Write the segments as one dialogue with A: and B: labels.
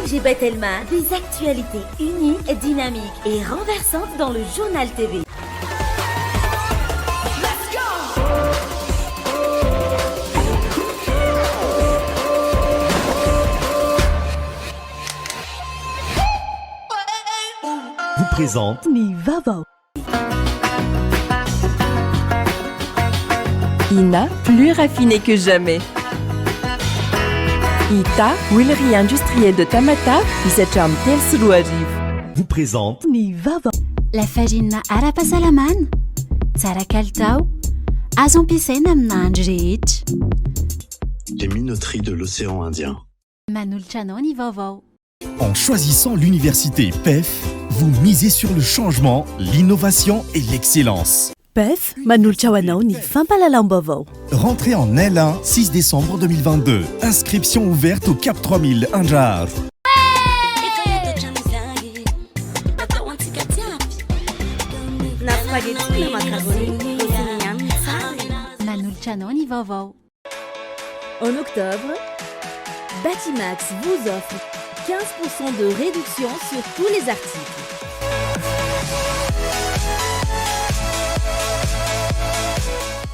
A: LGBT Telma, des actualités uniques, dynamiques et renversantes dans le journal TV.
B: Vous présente
C: Vaovao. Ina, plus raffinée que jamais. Ita, huilerie industrielle de Tamata, isacham Telsuloariv.
B: vous présente
C: Vaovao.
D: La farine ara-pahasalaman, tsara kalitao, azo ampiasaina amina andro rehetra.
E: Les minoteries de l'océan Indien.
D: Manolotra anao ny vaovao.
B: En choisissant l'université PEF, vous misez sur le changement, l'innovation et l'excellence.
C: PEF, manolotra ho anao ny fampahalalam-baovao.
B: Rentrée en L1, 6 décembre 2022. Inscription ouverte au Cap 3000 Anjar.
D: Manolotra anao ny vaovao.
A: En octobre, Batimax vous offre 15% de réduction sur tous les articles.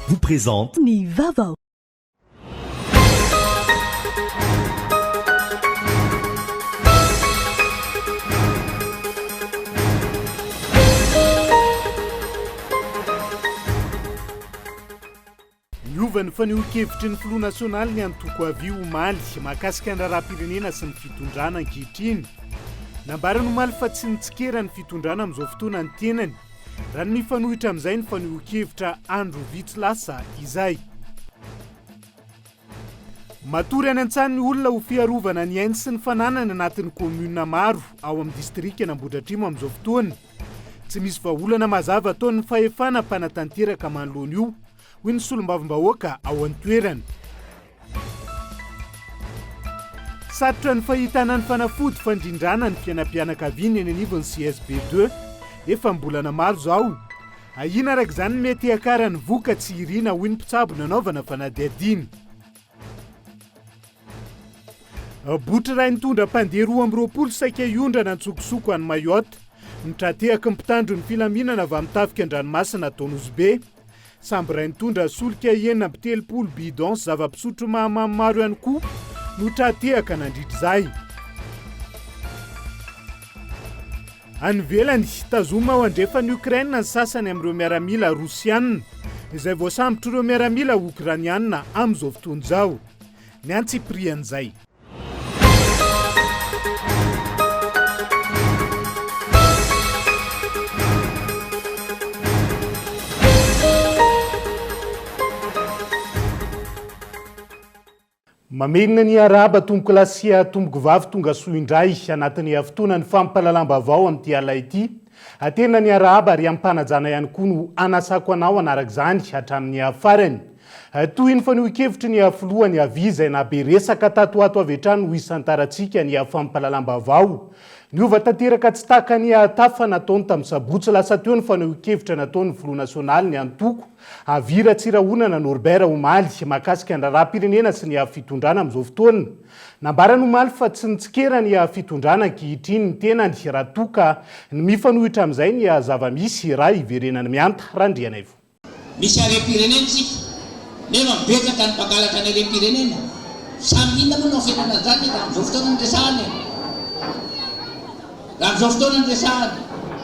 B: Vous présente
C: Vaovao.
F: Niovany faneho-kevitry ny filoha nasionaly ny antoko avy omaly mahakasika ny raharaham-pirenena sy ny fitondrana ankehitriny. Nambarany omaly fa tsy nitsikera ny fitondrana amin'izao fotoana ny tenany. Raha ny mifanohitra amin'izay ny faneho-kevitra andro vitsy lasa izay. Matory any an-tsany ny olona ho fiarovana ny ainy sy ny fananany anatin'ny komuna maro ao amin'ny distrika n'Ambohidratrimo amin'izao fotoana. Tsy misy vahaolana mazava ataon'ny fahefana mpanatanteraka manoloana io hoy ny solombavam-bahoaka ao an-toerana. Satrotra ny fahitana ny fanafody fandrindrana ny fiainam-pianakaviana eny anivon'ny CSB2 efa mbolana maro zao. Ahina araka izany mety akarany voka tsy irina hoy ny mpitsabo nanaovana fanadihadiny. Botra iray nitondra mpandeha 220 saika iondra nantsokosoko any Mayotte nitratehaka ny mpitandro ny filaminana avy amin'ny tafika an-dranomasina Tonosbe. Samby iray nitondra solika 9 bidon sy zava-pisotro mahamamo maro ihany koa no tratehaka nandritra izay. Any ivelany tazoma ao andrefany Ukraine ny sasany amin'ireo miaramila Rosianina izay voasambotra ireo miaramila Ukrainianina amin'izao fotoana izao. Ny antsiprian'izay. Mamenina ny araba tomboko lasia tomboko vavy tonga soa indray anatin'ny fotoana ny fampahalalam-baovao amin'ity ala ity. Atena ny araba ary ampanajana ihany koa no anasako anao anaraka izany hatramin'ny farany. Toy ny faneho-kevitry ny filohany avy izay nabe resaka tatoato avy hatrany ho isantarantsika ny fampahalalam-baovao. Niova tanteraka tsy taka ny tafa nataony tamin'ny sabotsy lasa teo ny faneho-kevitra nataony filoha nasionaly ny antoko Avira Tsirahonana Norbert Omaly mahakasika ny raharaham-pirenena sy ny fitondrana amin'izao fotoana. Nambarany Omaly fa tsy nitsikera ny fitondrana ankehitriny ny tenany raha toka ny mifanohitra amin'izay ny zava-misy raha iverenany mianta randriana ivo.
G: Misy harem-pirenena tsika nefa mibetsaka ny mpangalatra ny harem-pirenena. Samy inona moa no firenena zany raha amin'izao fotoana ny resahany. Raha amin'izao fotoana ny resahany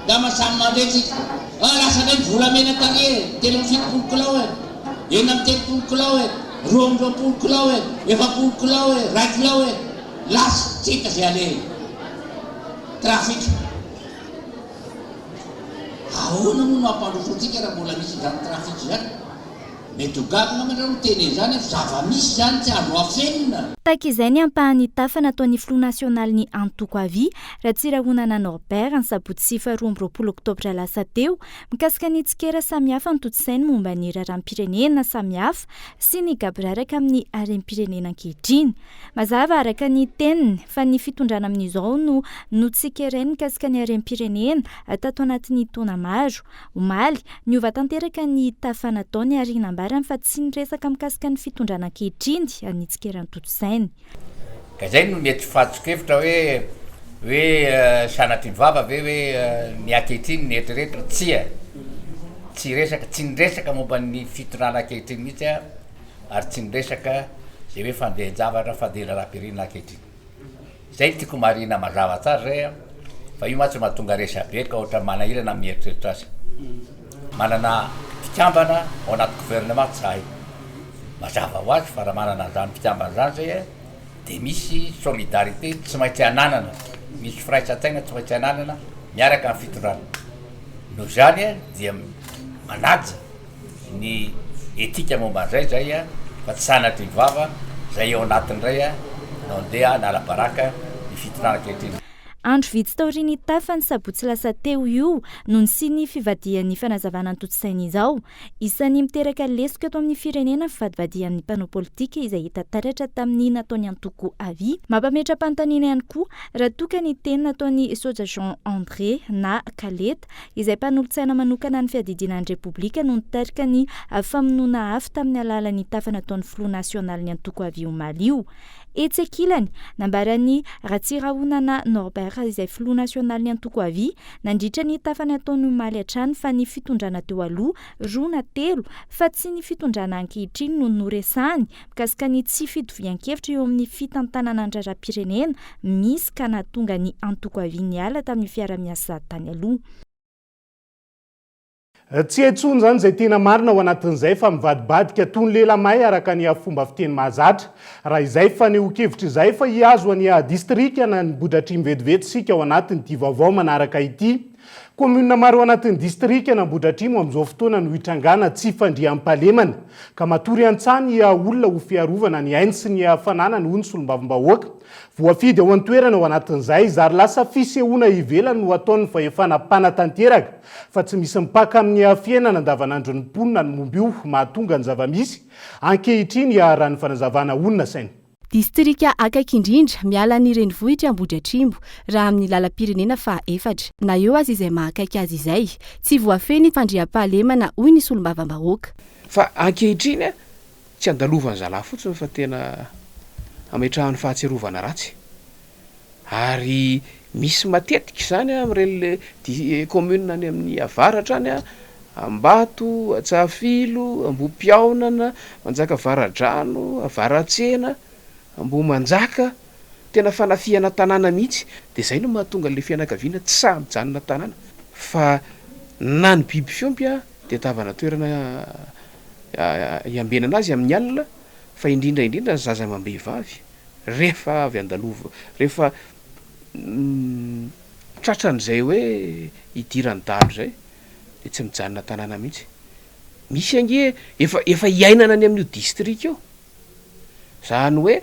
G: da masamy mandretsika. Lasa ndray volamena tagny 7 kilao e, 9 kilao e, 12 kilao e, 7 kilao e, 1 kilao e. Lasa tsika zay ale trafika. Ahoana moa no ampandrosotsika raha mbola misy izany trafika zany? Mety ho gaga namanao no teny zany zava-misy zany tsy azo afenina.
H: Tahaka izay ny ampahany tafa nataon'ny filoha nasionaly ny antoko avy raha Tsirahonana Norbert ny sabotsy 12 Octobre lasa teo mikasika ny tsikera samihafa ny totosainy momba ny raharaham-pirenena samihafa sy ny gabraraka amin'ny harem-pirenena ankehitriny. Mazava araka ny teniny fa ny fitondrana amin'izao no notsikerainy mikasika ny harem-pirenena tato anatin'ny taona maro. Omaly niova tanteraka ny tafa nataony ary nambarany fa tsy niresaka mikasika ny fitondrana ankehitriny ny tsikeran'ny totosainy.
I: Ka izay no mety fahatsokevitra hoe hoe sanatry mivava ve hoe ny ankehitriny ny eritreretra tsy resaka tsy nyresaka momba ny fitondrana ankehitriny mihitsy a ary tsy nyresaka zay hoe fandehanjavatra fandehana raha-pirenena ankehitriny zay tiako marina mazava tsara zay a fa io matsy mahatonga resa be ka ohatra manahirana mieritreritra azy manana fikambana ao anaty gouvernement zahay mazava ho azy fa raha manana zany fikambana zany zay a de misy solidarité tsy maintsy ananana misy firaisantsaina tsy maintsy ananana miaraka amin'ny fitondrana no zany a dia manaja ny etika momban'izay zay a fa tsy sanatry mivava zay eo anatin'ray a nandeha nalabaraka ny fitondrana ankehitriny.
H: Andro vitsy taoriany tafany sabotsy lasa teo io noho ny sy ny fivadihan'ny fanazavana antotosaina izao. Isan'ny miteraka lesoka eto amin'ny firenena ny fivadivadihan'ny mpanao politika izay hita taratra tamin'ny nataony antoko avy. Mampametra-panontaniana ihany koa raha toka ny teny nataony soja Jean André na Kaleta izay mpanolotsaina manokana ny fiadidinan'ny repoblika no nitarika ny famonoana afo tamin'ny alalan'ny tafa nataon'ny Front National ny antoko avy omaly io. Etsekilany nambarany Ratsirahonana Norbert izay Front National ny antoko avy nandritra ny tafany ataony omaly hatrany fa ny fitondrana teo aloha roa na telo fa tsy ny fitondrana ankehitriny no noresahany mikasika ny tsy fitovian-kevitra eo amin'ny fitantanana andrara-pirenena misy ka nahatonga ny antoko avy niala tamin'ny fiara-miasa tany aloha.
F: Tsy etsony zany zay tena marina ao anatin'izay fa mivadibadika toy ny lehilahy araka ny fomba fiteny mahazatra raha izay fa ny okevitra izay fa hiazo any distrika na ny bodratrimy vetivety sika ao anatiny ity vaovao manaraka ity. Komunina maro anatin'ny distrika na bodratrimo amin'izao fotoana no hitrangana tsy fandriam-pahalemana ka matory an-tsany olona ho fiarovana ny ainy sy ny fananany hoy ny solombavambahoaka voafidy ao an-toerana ao anatin'izay zary lasa fisehoana ivelany no ataony fa efa napanatanteraka fa tsy misy mipaka amin'ny fiainana andavanandro ny mponina ny momba io mahatonga ny zava-misy ankehitriny raha ny fanazavana olona saina.
J: Distrika akaiky indrindra miala ny renivohitra Ambohidratrimo raha amin'ny lalam-pirenena faha-efatra na eo azy izay mahakaiky azy izay tsy voafeny fandriam-pahalemana hoy ny solombavambahoaka.
K: Fa ankehitriny tsy andalovan'ny zalahy fotsiny fa tena ametrahany fahatsiarovana ratsy ary misy matetika izany amin'ireny commune any amin'ny avaratra any Ambato, Atsahafilo, Ambohipiaonana, Manjaka Varadrano, Avaratsena, Ambohimanjaka tena fanafihana tanàna mihitsy dia izay no mahatonga le fianakaviana tsy samy mijanona tanàna fa na ny biby fiompy dia tavana toerana iambenana azy amin'ny alina fa indrindra ny zaza amam-behivavy rehefa avy andalova rehefa tratran'izay hoe idirany dalo zay dia tsy mijanona tanàna mihitsy. Misy ange efa hiainana any amin'io distrika io zany hoe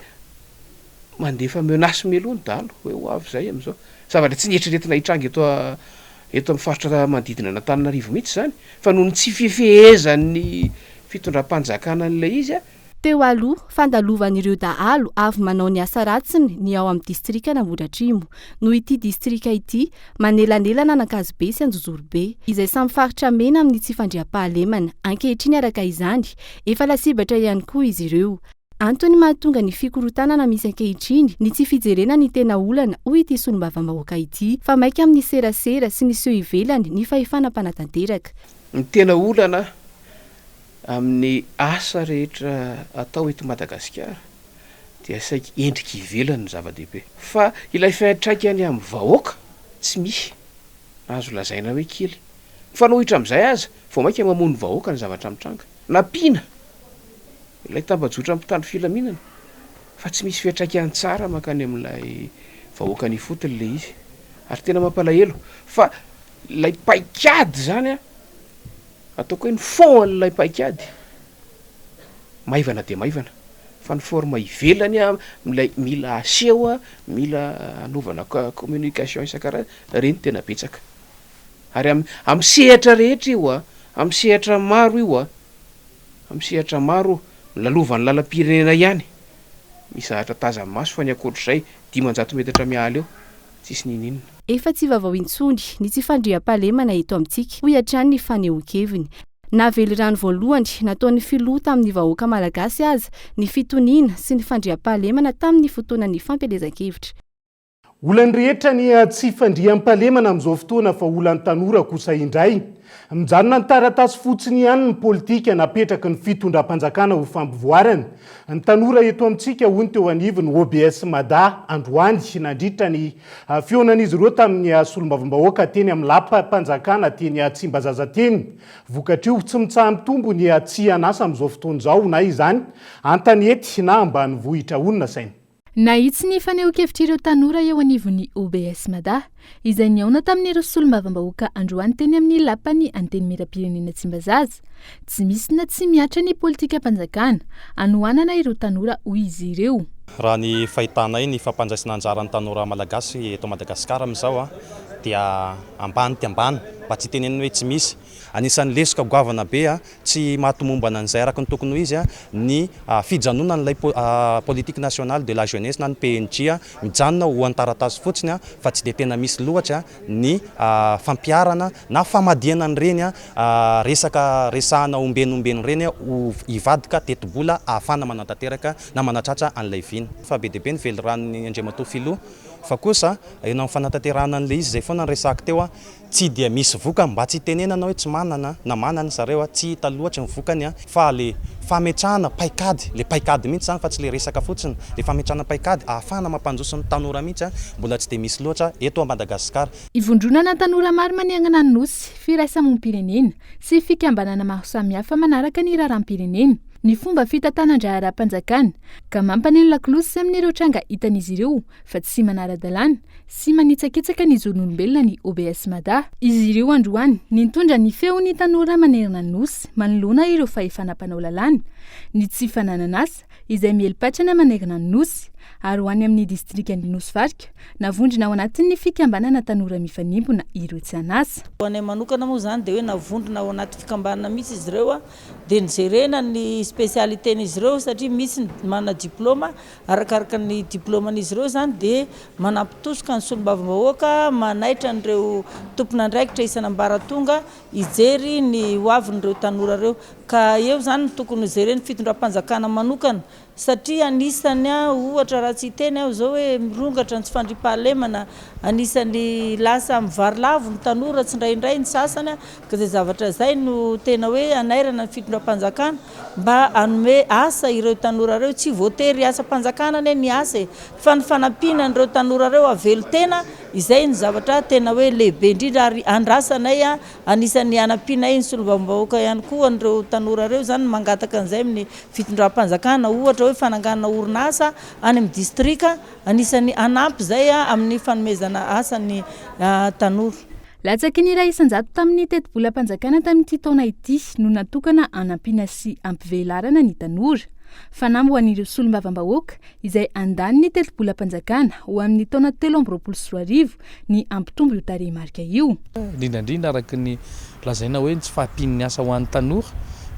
K: mandefa menace melony dalo hoe ho avy zay amin'izao zavatra tsy nietreretina hitranga eto amin'ny faritra manodidina Antananarivo mihitsy zany fa noho ny tsy fifehezan'ny fitondram-panjakana an'ilay izy
J: teo aloha fandalovan'ireo dahalo avy manao ny asa ratsiny ny ao amin'ny distrika n'Ambohidratrimo no ity distrika ity manelanelana nankazo-be sy anjojoro be izay samy faritra mena amin'ny tsy fandriam-pahalemana ankehitriny araka izany efa lasibatra ihany koa izy ireo. Antony mahatonga ny fikorotanana misy ankehitriny ny tsy fijerena ny tena olana hoy ity solombavambahoaka ity fa maika amin'ny serasera sy ny seho ivelany ny fahefana mpanatanteraka.
K: Ny tena olana amin'ny asa rehetra atao eto Madagasikara dia saika endrika ivelany ny zava-dehibe fa ilay fiantraikany amin'ny vahoaka tsy misy azo lazaina hoe kely mifanohitra amin'izay aza vao maika mamono vahoaka ny zavatra mitranga nampiana ilay tambajotra mpitandro filaminana fa tsy misy fiantraikany tsara makany amin'ilay vahoaka ny fotony le izy ary tena mampalahelo fa ilay paikady zany ataoko hoe ny fond an'ilay paikady maivana dia maivana fa ny forme ivelany milay mila aseho mila anaovana communication isan-karazany reny tena betsaka ary amin'ny sehatra rehetra io amin'ny sehatra maro io amin'ny sehatra maro lalovan'ny lalam-pirenena ihany misy zahatra tazany maso fa ny ankoatr'izay 500 metatra miala eo tsisy ninina.
J: Efa tsy vaovao intsony ny tsy fandriam-pahalemana eto amintsika hoy hatrany ny fanehoan-keviny navely rano voalohany nataon'ny filoha tamin'ny vahoaka malagasy aza ny fitoniana sy ny fandriam-pahalemana tamin'ny fotoanan'ny fampelezan-kevitra.
F: Olany rehetra ny tsy fandriam-pahalemana amin'izao fotoana fa olany tanora kosa indray. Mijanona ny taratasy fotsiny ihany ny politika napetraky ny fitondram-panjakana ho fampivoarana. Ny tanora eto amintsika hono teo anivony OBS Mada androany nandritra ny feonan'izy ireo tamin'ny solombavambahoaka teny amin'ny lampam-panjakana teny Tsimbazaza teny. Vokatrio tsy mitsaha mitombo ny tsy anasa amin'izao fotoana izao na izany antanety na ambany vohitra onona saina.
J: Nahitsy ny fanehoan-kevitra ireo tanora eo anivon'ny OBS Mada izay niaona tamin'ireo solombavambahoaka androany teny amin'ny lapany anteny miram-pirenena Tsimbazaza. Tsy misy na tsy miatra ny politika mpanjakana anohanana ireo tanora hoy izy ireo.
L: Raha ny fahitanay ny fampandraisana anjaran'ny tanora malagasy eto Madagasikara amin'izao dia ambany ty ambany mba tsy teneniny hoe tsy misy. Anisan'ny lesoka goavana be tsy mahatomombana an'izay araka ny tokony ho izy ny fijanona n'ilay politique nationale de la jeunesse na ny PNJ mijanona ho an-taratasy fotsiny fa tsy dia tena misy loatra ny fampiarana na famadihana an'ireny resaka resahana ombenombeno ireny ho hivadika tetibola ahafana manatanteraka na manatratra an'ilay viny. Fa be dia be ny velorany Andriamatoa Filoha fa kosa eo amin'ny fanatanterahana an'ilay izy izay foana ny resaka teo tsy dia misy voka mba tsy tenenana hoe tsy manana na manana zareo tsy hita loatra ny vokany fa le fametrahana paikady le paikady mihitsy zany fa tsy le resaka fotsiny le fametrahana paikady ahafana mampanjoso ny tanora mihitsy mbola tsy dia misy loatra eto Madagasikara.
J: Ivondronana tanora maro maniangana ny nosy firaisamoam-pirenena sy fikambanana maro samihafa manaraka ny raharaham-pirenena. Ny fomba fitantanan-draharam-panjakana ka mampaneno lakolosy amin'ireo tranga hitan'izy ireo fa tsy manara-dalàna sy manitsakitsaka ny zon'olombelona ny OBS Mada. Izy ireo androany nitondra ny feony tanora manerana ny nosy manoloana ireo fahefanam-panao lalàna ny tsy fanananasa izay mielipatrana manerana ny nosy ary ho any amin'ny distrikany Nosy Varika navondrina ao anatin'ny fikambanana tanora mifanimpona ireo tsy anasa.
M: Ho anay manokana moa zany dia hoe navondrina ao anaty fikambanana mihitsy izy ireo dia nijerena ny spesialiten'izy ireo satria misy mana diplôma arakaraka ny diplôman'izy ireo zany dia manampitosoka ny solombavambahoaka manaitra n'ireo tompon'andraikitra isan'ambaratonga hijery ny hoavin'ireo tanora ireo ka eo zany ny tokony jereny fitondram-panjakana manokana satria anisany ohatra raha tsy teny aho zao hoe mirongatra ny tsy fandriam-pahalemana anisany lasa mivarilavo ny tanora tsy indraindray ny sasany ka izay zavatra izay no tena hoe anairana ny fitondram-panjakana mba hanome asa ireo tanora ireo tsy voatery asa-panjakana ane ny asa fa ny fanampiana n'ireo tanora ireo avelo tena izay ny zavatra tena hoe lehibe indrindra ary andrasanay anisany anampinay ny solombavambahoaka ihany koa an'ireo tanora ireo zany mangataka an'izay amin'ny fitondram-panjakana ohatra hoe fananganana orinasa any amin'ny distrika anisany anampy zay amin'ny fanomezana asan'ny tanora.
J: Latsaky ny iray isan-jato tamin'ny teti-bolam-panjakana tamin'ity taona ity no natokana anampiana sy ampivelarana ny tanora. Fanamby ho an'ireo solombavambahoaka izay andany ny teti-bolam-panjakana ho amin'ny taona 2024 ny ampitombo io tarehimarika io.
N: Indrindrandrindra araka ny lazaina hoe tsy fahampian'ny asa ho an'ny tanora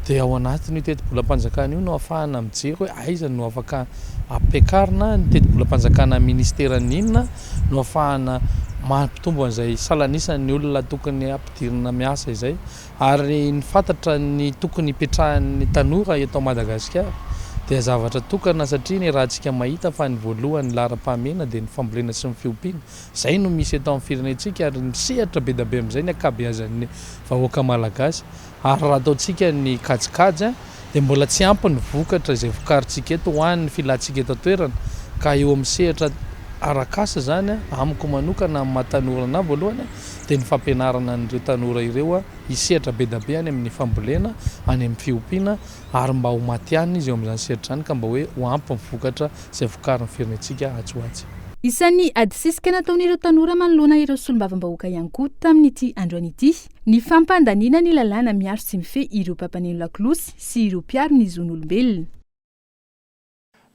N: dia ao anatin'ny teti-bolam-panjakana io no ahafahana mijery hoe aiza no afaka ampiakarina ny teti-bolam-panjakana ministeran'ny inona no ahafahana mampitombo an'izay salanisany olona tokony ampidirina miasa izay ary ny fantatra ny tokony hipetrahan'ny tanora eto Madagasikara dia zavatra tokana satria ny rahantsika mahita fa ny voalohany laharam-pahamena dia ny fambolena sy ny fiompiana izay no misy eto amin'ny firenentsika ary misehatra be dabe amin'izay ny ankabeazan'ny vahoaka malagasy ary raha ataontsika ny kajikajy dia mbola tsy ampy ny vokatra izay vokarintsika eto ho an'ny filantsika eto toerana ka eo amin'ny sehatra arakasa zany amiko manokana amin'ny mahatanora voalohany dia ny fampianarana n'ireo tanora ireo hisehatra be dabe any amin'ny fambolena any amin'ny fiompiana ary mba ho maty any izy eo amin'izany sehatra izany ka mba hoe ho ampy ny vokatra izay vokarin'ny firenentsika atsoatsy.
J: Isan'ny adisisika nataon'ireo tanora manoloana ireo solombavambahoaka ihany koa tamin'ity androany ity ny fampandaniana ny lalàna miaro sy mifehy ireo mpampaneno lakolosy sy ireo mpiaro ny zon'olombelona.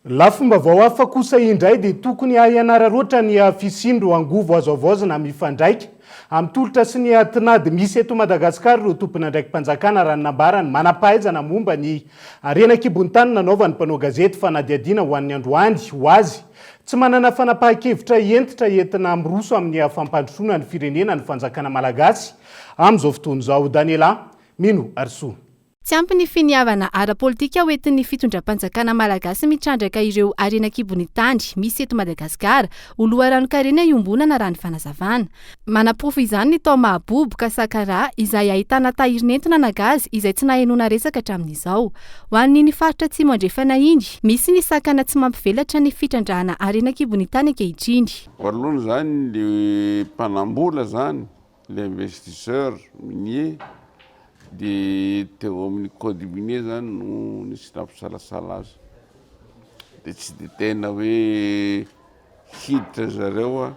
F: Lafomba hafa kosa indray dia tokony hianararoatra ny fisindro angovo azoavaozana mifandraika amin'ny tolotra sy ny tinady misy eto Madagasikara ireo tompon'andraiki-panjakana raha nambarany manampahaizana momba ny renakibon'ny tany nanaovan'ny mpanao gazety fanadihadiana ho an'ny androany ho azy tsy manana fanapahan-kevitra entitra entina miroso amin'ny fampandrosoana ny firenena ny fanjakana malagasy amin'izao fotoana izao. Daniela Mino Arso.
J: tsy ampy ny finiavana ara-politika hoentin'ny fitondram-panjakana malagasy mitrandraka ireo arenakibony tandry misy eto Madagasikara ho loharano-karena iombonana raha ny fanazavana. Manapofo izany ny tao Mahabobo Kasakara izay ahitana tahirinentona nagazy izay tsy nahenona resaka hatramin'izao. Ho an'ny faritra Atsimo andrefana iny, misy ny sakana tsy mampivelatra ny fitrandrahana arenakibony tany ankehitriny.
O: Voalohany zany le mpanambola zany, le investisseur minier de teo amin'ny code minier zany no nisy nampisalasala azy. De tsy de tena hoe hiditra zareo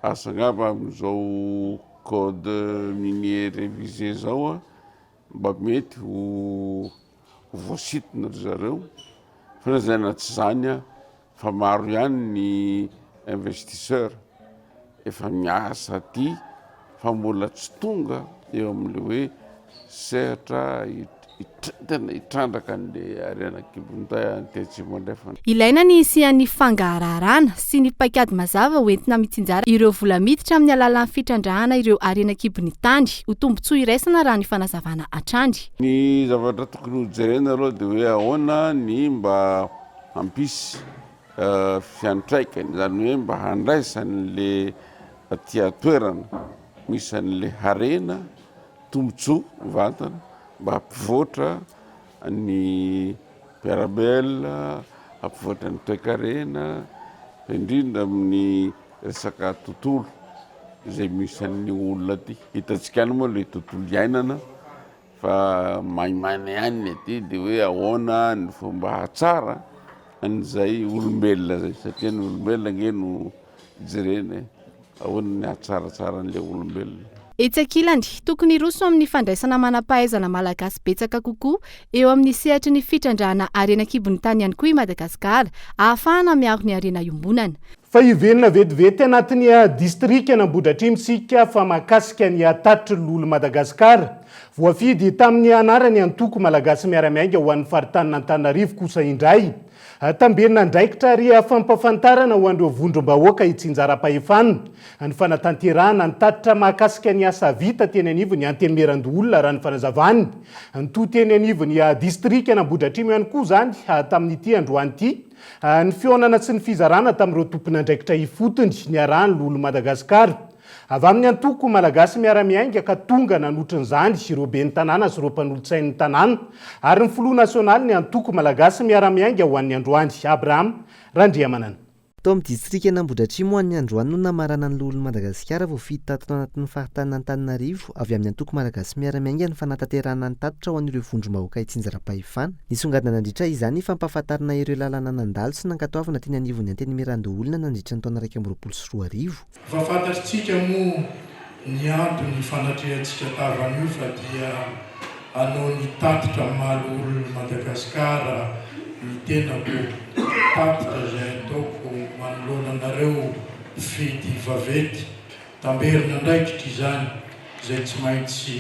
O: asa ngamba amin'izao code minier révisé zao mba mety ho voasitona zareo. Fa zay na tsy zany fa maro ihany ny investisseur efa miasa aty fa mbola tsy tonga eo amin'le hoe sehatra tena hitrandraka an'le arenakibon'tay Atsimo andrefana.
J: Ilaina ny isian'ny fangararana sy ny paikady mazava hoentina mitsinjara ireo vola miditra amin'ny alalan'ny fitrandrahana ireo arenakibony tandry ho tombontsoa iraisana raha ny fanazavana atrandry.
O: Ny zavatra tokony ho jerena aloha dia hoe ahoana ny mba hampisy fiantraikany, zany hoe mba handraisan'le aty atoerana misy an'le harena tombontsoa vatana mba hampivoatra ny mpiarabelona, hampivoatra ny toe-karena, indrindra amin'ny resaka tontolo izay misy an'ny olona aty. Hitantsika any moa le tontolo iainana fa maimaina ihany aty dia hoe ahoana ny fomba hatsara an'izay olombelona zay, satria ny olombelona nge no jerena ahoana ny hatsaratsara an'le olombelona.
J: Etsy ankilany, tokony roso amin'ny fandraisana manam-pahaizana malagasy betsaka kokoa eo amin'ny sehatry ny fitrandrahana arenakibony tany ihany koa i Madagasikara ahafahana miaro ny arena iombonana.
F: Fa ivenina vetivety anatin'ny distrika Anambohidratrimo sika fa mahakasika ny tatitry lolo Madagasikara. Voafidy tamin'ny anarany antoko malagasy miaramiainga ho an'ny faritany Antananarivo kosa indray. Tambenina ndraikitra ary fampafantarana ho an'ireo vondrom-bahoaka hitsinjara-pahefana ny fanatanterahana ny tatitra mahakasika ny asa vita teny anivony antenimeran-dolona raha ny fanazavany. Ny toa teny anivony distrika Anambohidratrimo ihany koa zany tamin'ity androany ity. Ny fionana sy ny fizarana tamin'ireo tompona ndraikitra ifotony ny arahany lolo Madagasikara. Avy amin'ny antoko malagasy miaramiainga ka tonga nanotrin'izany ireo ben'ny tanàna sy ireo mpanolotsain'ny tanàna ary ny filoha nasionaly ny antoko malagasy miaramiainga ho an'ny androany Abraham Randriamanana.
P: Tao amin'ny distrika Anambohidratrimo ho an'ny androany no namarana ny lolo Madagasikara voafidy tato anatin'ny faritany Antananarivo avy amin'ny antoko malagasy miaramiainga ny fanatanterahana ny tatitra ho an'ireo vondrom-bahoaka hitsinjara-pahefana. Nisongadina nandritra izany fampahafantarana ireo lalana nandalo sy nankatoavana teny anivony antenimeran-dolona nandritra ny taona 2024.
Q: Fa fantatritsika moa ny antony fanatrehantsika tavan'io fa dia anao ny tatitra mahalolo Madagasikara ny tenako tatitra izay ataoko manoloana anareo fety vavety. Tamberina ndraikitra izany izay tsy maintsy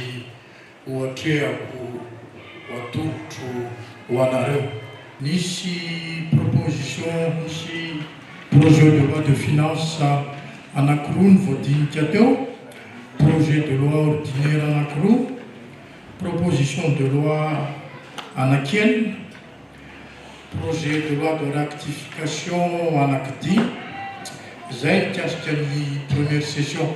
Q: ohatrehako atolotro ho anareo. Nisy proposition, nisy projet de loi de finance anankiroa ny voadinika teo, projet de loi ordinaire anankiroa, proposition de loi anankenina, projet de loi de rectification anankidy. Zay mikasika ny première session.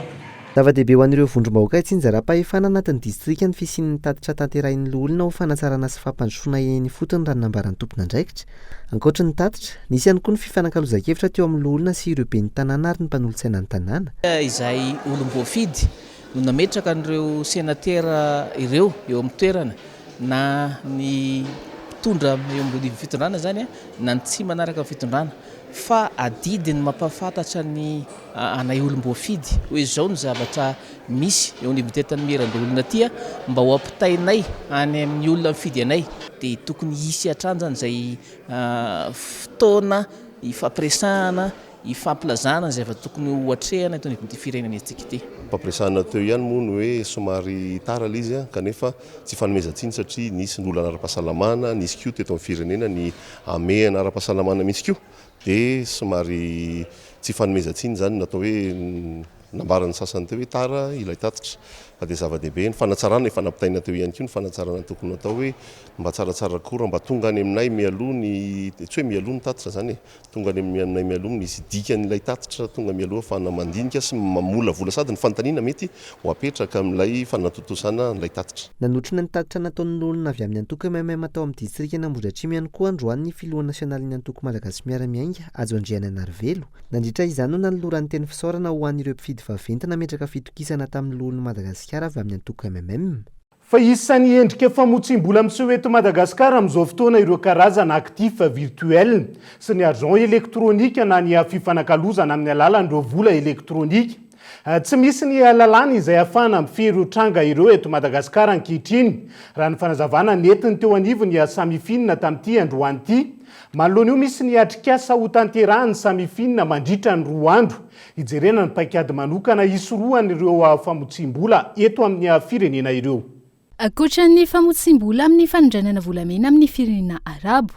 P: Zava-dehibe ho an'ireo vondrom-bahoaka hitsinjara-pahefana anatin'ny distrika ny fisian'ny tatitra tanterahin'ny olona ho fanatsarana sy fampandrosoana eny fotony raha nambaran'ny tompona ndraikitra. Ankoatra ny tatitra, nisy ihany koa ny fifanankalozan-kevitra teo amin'ny olona sy ireo ben'ny tanàna ary ny mpanolotsaina ny tanàna.
M: Izay olom-boafidy no nametraka an'ireo senatera ireo eo amin'ny toerana na ny mpitondra eo amin'ny fitondrana zany na ny tsy manaraka fitondrana fa adidiny mampafantatra ny anay olom-boafidy hoe zao ny zavatra misy eo anivontetany meran-dolona aty mba ho ampitainay any amin'ny olona mifidy anay dia tokony hisy atranjany zay fotoana ifampiresahana ifamplazana zay efa tokony hoatrehana eto anivon'ity firenena antsika ity.
R: Fampiresahana teo ihany moa no hoe somary tara izy kanefa tsy fanomezantsiny satria nisy ny olana ara-pahasalamana nisy koa teto amin'ny firenena ny amehana ara-pahasalamana misy koa dia somary tsy fanomezantsiny zany natao hoe nambarany sasany teo hoe tara ilay tatitra dia zava-dehibe ny fanatsarana fanampitaina teo ihany koa ny fanatsarana tokony atao hoe mba tsaratsara koa mba tonga any aminay mialoha ny tsy hoe mialoha ny tatitra zany tonga any aminay mialoha misy dikan'ilay tatitra tonga mialoha fana mandinika sy mamola vola sady ny fanontaniana mety ho apetraka amin'ilay fanatotosana n'ilay tatitra.
P: Nanotrona ny tatitra nataon'ny olona avy amin'ny antoko MM atao amin'ny distrika Nambodratrimo ihany koa androany ny filoha nasionalin'ny antoko malagasy miara-miainga azo andriana Narvelo. Nandritra izany no nanoloran'ny teny fisaorana ho an'ireo mpifidy vaventy nametraka fitokisana tamin'ny olona Madagasikara avy amin'ny antoko MM.
F: Fa isan'ny endrika famotsim-bola miseho eto Madagasikara amin'izao fotoana ireo karazana actif virtuel sy ny argent elektronika na ny fifanakalozana amin'ny alalan'ireo vola elektronika. Tsy misy ny lalàna izay ahafahana mifehy tranga ireo eto Madagasikara ankehitriny raha ny fanazavana netiny teo anivo ny samifinina tamin'ity androany ity. Manoloana io misy ny atrikasa ho tanterahany samifinina mandritra ny 2 andro. Ijerena ny paikady manokana isorohan'ireo famotsim-bola eto amin'ny firenena ireo.
J: Ankoatra ny famotsim-bola amin'ny fanondranana volamena amin'ny firenena Arabo,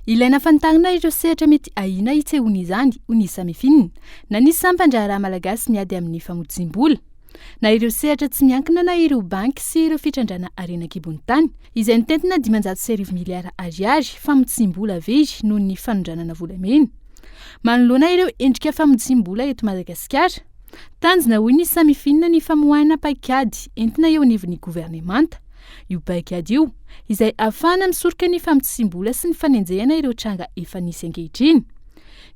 J: ilaina fantarina ireo sehatra mety ahina hitsehony izany ho ny samifinina na ny sampandraharaha malagasy miady amin'ny famotsim-bola na ireo sehatra tsy miankina na ireo banky sy ireo fitrandrana arenan-kibony tany izay nitentina 500 miliara ariary famotsim-bola very noho ny fanondranana volamena. Manoloana ireo endrika famotsim-bola eto Madagasikara, tanjona hoy ny samifinina ny famoahana paikady entina eo anivon'ny governemanta. Io paikady io izay ahafahana misoroka ny famotsim-bola sy ny fanenjehana ireo tranga efa nisy ankehitriny.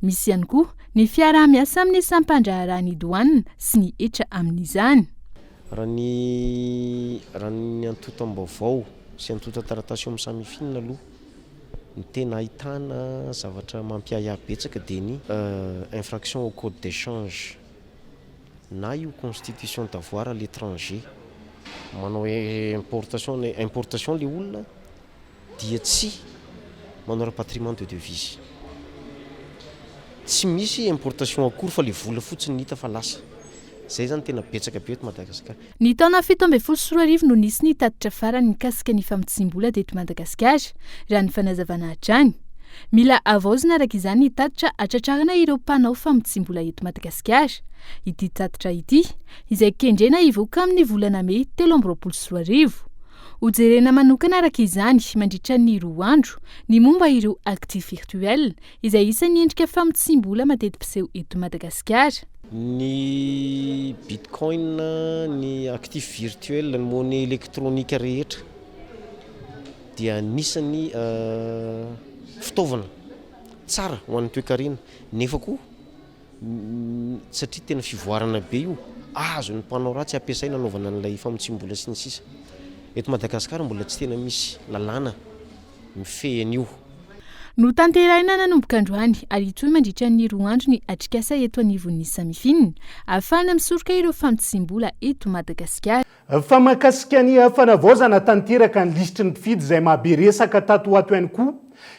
J: Misy ihany koa ny fiarah-miasa amin'ny sampandraharahany douane sy ny etra amin'izany.
S: Raha ny antoto am-baovao sy antoto taratasy amin'ny samifinina aloha ny tena ahitana zavatra mampiaya betsaka dia ny infraction au code d'échange na io constitution d'avoir à l'étranger. Manao importation le olona dia tsy manao rapatriement de devise. Tsy misy importation akory fa le vola fotsiny hita fa lasa. Zay zany tena betsaka be eto Madagasikara.
J: Ny taona 17 no nisy ny tatitra farany mikasika ny famotsim-bola teto Madagasikara raha ny fanazavana hatrany. Mila avaozina araka izany ny tatitra atratrarana ireo mpanao famotsim-bola eto Madagasikara. Ity tatitra ity izay kendrena ivoaka amin'ny volana Mey 2024. Hojerena manokana araka izany mandritra ny 2 andro ny momba ireo actif virtuel izay isan'ny endrika famotsim-bola mateti-piseho eto Madagasikara.
S: Ny bitcoin, ny actif virtuel, ny monnaie elektronika rehetra dia anisany fitaovana tsara ho an'ny toe-karena nefa koa satria tena fivoarana be io azo ny mpanao ratsy ampiasaina anaovana an'ilay famotsim-bola sy ny sisa. Eto Madagasikara mbola tsy tena misy lalàna mifehy an'io.
J: No tanterahina nanomboka androany ary itoy mandritra ny 2 andro ny atrikasa eto anivon'ny samifinina ahafahana misoroka ireo famotsim-bola eto Madagasikara.
F: Fa mahakasika ny fanavaozana tanteraka ny lisitry ny mpifidy izay mahaberesaka tato ato ihany koa.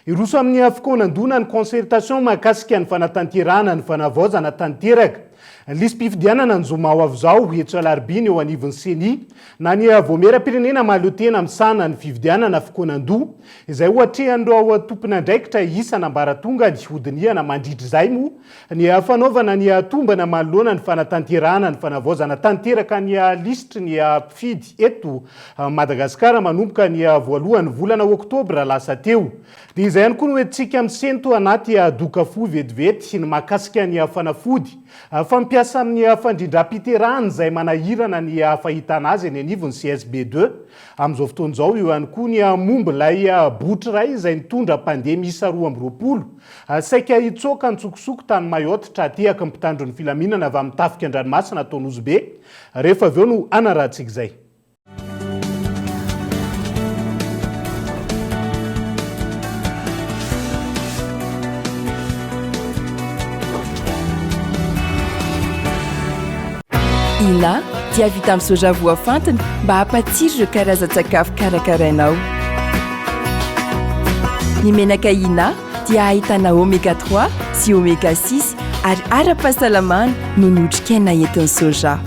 F: Iroso amin'ny fokonan-doana ny concertation mahakasika ny fanatanterahana ny fanavaozana tanteraka. Lisy mpifidianana ny zomao avy eto Alarobiny eo anivon'ny Seny na ny voamera-pirenena mahaleo tena misana ny fifidianana fokonan-doha izay ohatrehan'ireo tompon'andraikitra isana ambaratonga ny hodiniana mandritra izay moa ny fanaovana ny tombana manoloana ny fanatanterahana ny fanavaozana tanteraka ny lisitry ny mpifidy eto Madagasikara manomboka ny voalohan'ny volana Octobre lasa teo. Dia izay ihany koa no hoentsika misento anaty doka fo vetivety ny mahakasika ny fanafody fampiasa amin'ny fandrindram-piterahana izay manahirana ny fahitana azy ny anivon'ny CSB2 amin'izao fotoana izao eo ihany koa ny momba ilay botra iray izay nitondra pandemy isa 220 saika hitsoaka ny tsokosoko tany Mayotte atehaka ny mpitandro ny filaminana avy amin'ny tafika an-dranomasina ataony Ozobe rehefa avy eo no anarahantsika izay.
C: Ina dia vita amin'ny soja voafantina mba hampatsiro ireo karazan-tsakafo karakarainao. Ny menaka Ina dia ahitana oméga 3 sy oméga 6 ary ara-pahasalamana no notrikaina entin'ny soja.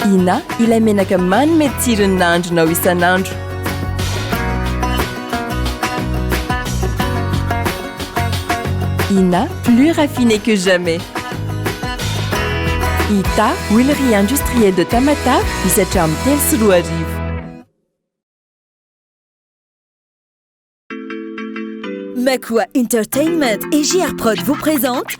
C: Ina ilay menaka manome tsirony nahandronao isan'andro. Ina plus raffiné que jamais. hita huilerie industrielle de Tamatave misy hatramin'ny 3 sy 4 arivo.
A: Makua Entertainment et JR Prod vous présentent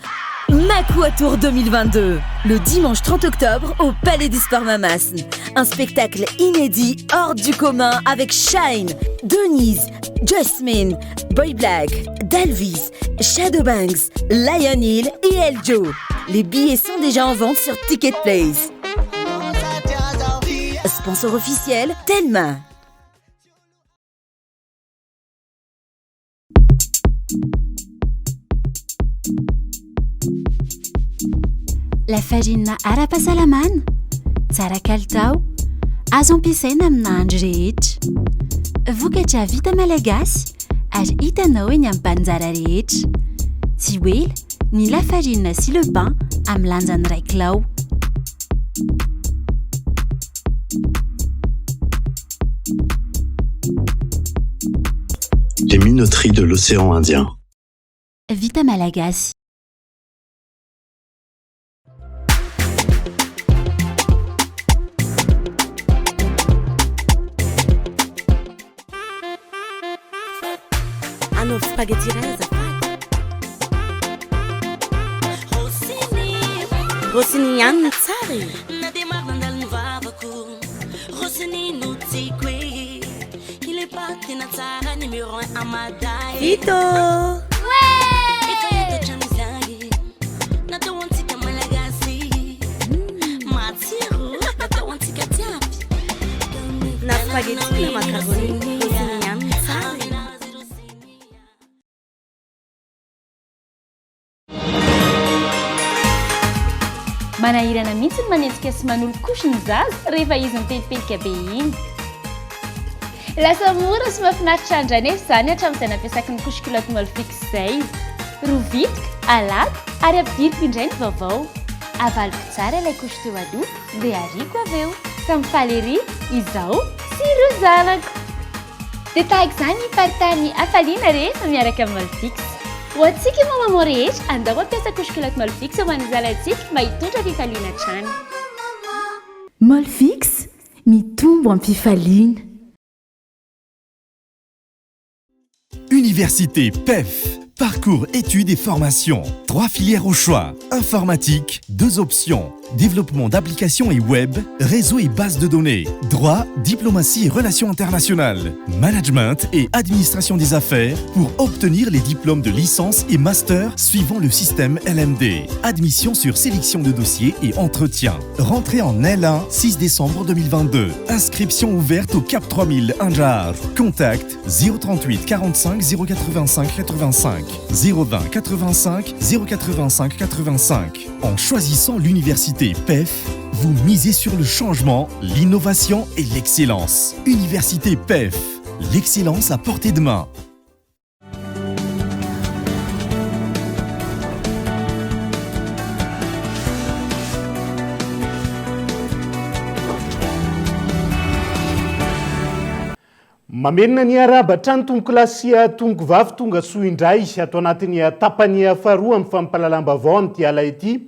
A: Makua Tour 2022, le dimanche 30 octobre au Palais des Sports Mamas. Un spectacle inédit hors du commun avec Shine, Denise, Jasmine, Boy Black, Dalvis, Shadowbanks, Lion Hill et Eljo. Les billets sont déjà en vente sur Ticket Place. Sponsor officiel, Telma.
D: La farina ara-pahasalamana, tsara kalitao, azo ampiasaina amina andro rehetra. Vokatra vita malagasy ary hitanao eny amin'ny mpanjara rehetra. Tsy hoe ny lafarina sy le pain amin'ny lanjany 1 kilao.
E: Les minoteries de l'océan Indien.
D: Vita malagasy.
A: Hanao spaghetti azafady. Rossini ihany no tsara e.
T: Na dia maro mandalo ny vavako Rossini no tiako e. Il est pas tena tsara numéro 1 amaday.
A: Vito!
T: Efa hitatra amin'izay natao antsika malagasy matsiro natao antsika jiaby.
A: Na spaghetti na macaroni Rossini ihany no tsara e.
U: Manahirana mihitsy ny manenjika sy manolokosy ny zaza rehefa izy mipelipelika be iny. Lasa mora sy mahafinaritra andra nefa izany hatramin'izay nampiasako ny couche-culotte Molfix izay. Rovitika, alako ary ampidiriko indray ny vaovao. Avaliko tsara ilay couche teo aloha dia ariako avy eo. Samy faly ery izaho sy ireo zanako. Dia tahaka izany ny faritany hafaliana rehefa miaraka amin'ny Molfix. Ho antsika mama rehetra andao ampiasa couche-culotte Molfix ho an'ny zalantsika mba hitondra fifaliana hatrany.
V: Molfix mitombo amin'ny fifaliana.
B: Université PEF. Parcours études et formations. 3 filières au choix. Informatique, 2 options. Développement d'applications et web, réseau et base de données. Droit, diplomatie et relations internationales. Management et administration des affaires pour obtenir les diplômes de licence et master suivant le système LMD. Admission sur sélection de dossiers et entretien. Rentrée en L1, 6 décembre 2022. Inscription ouverte au Cap 3000 Indjar. Contact 038 45 085 85. 020 85 085 85. En choisissant l'université PEF, vous misez sur le changement, l'innovation et l'excellence. Université PEF, l'excellence à portée de main.
F: Mamenina ny araba trano tomboko lasia tomboko vavy tonga soa indray atao anatin'ny tapany faharoa amin'ny fampahalalam-baovao amin'ity ala ity.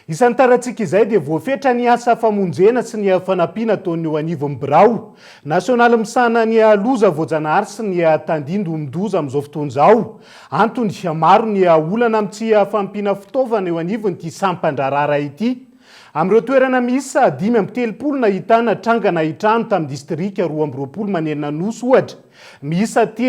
F: Isan'ny tarantsika izay dia voafetra ny asa famonjena sy ny fanampiana ataon'ny eo anivo amin'ny birao. Nasionaly misana ny loza voajanahary sy ny tandindo midoza amin'izao fotoana izao. Antony maro ny olana amin'ity fampiana fitaovana eo anivon'ity sampandrarara ity. Amin'ireo toerana misy 5 nahitana trangana hitrano tamin'ny distrika 220 manenina nosy ohatra. Misy 30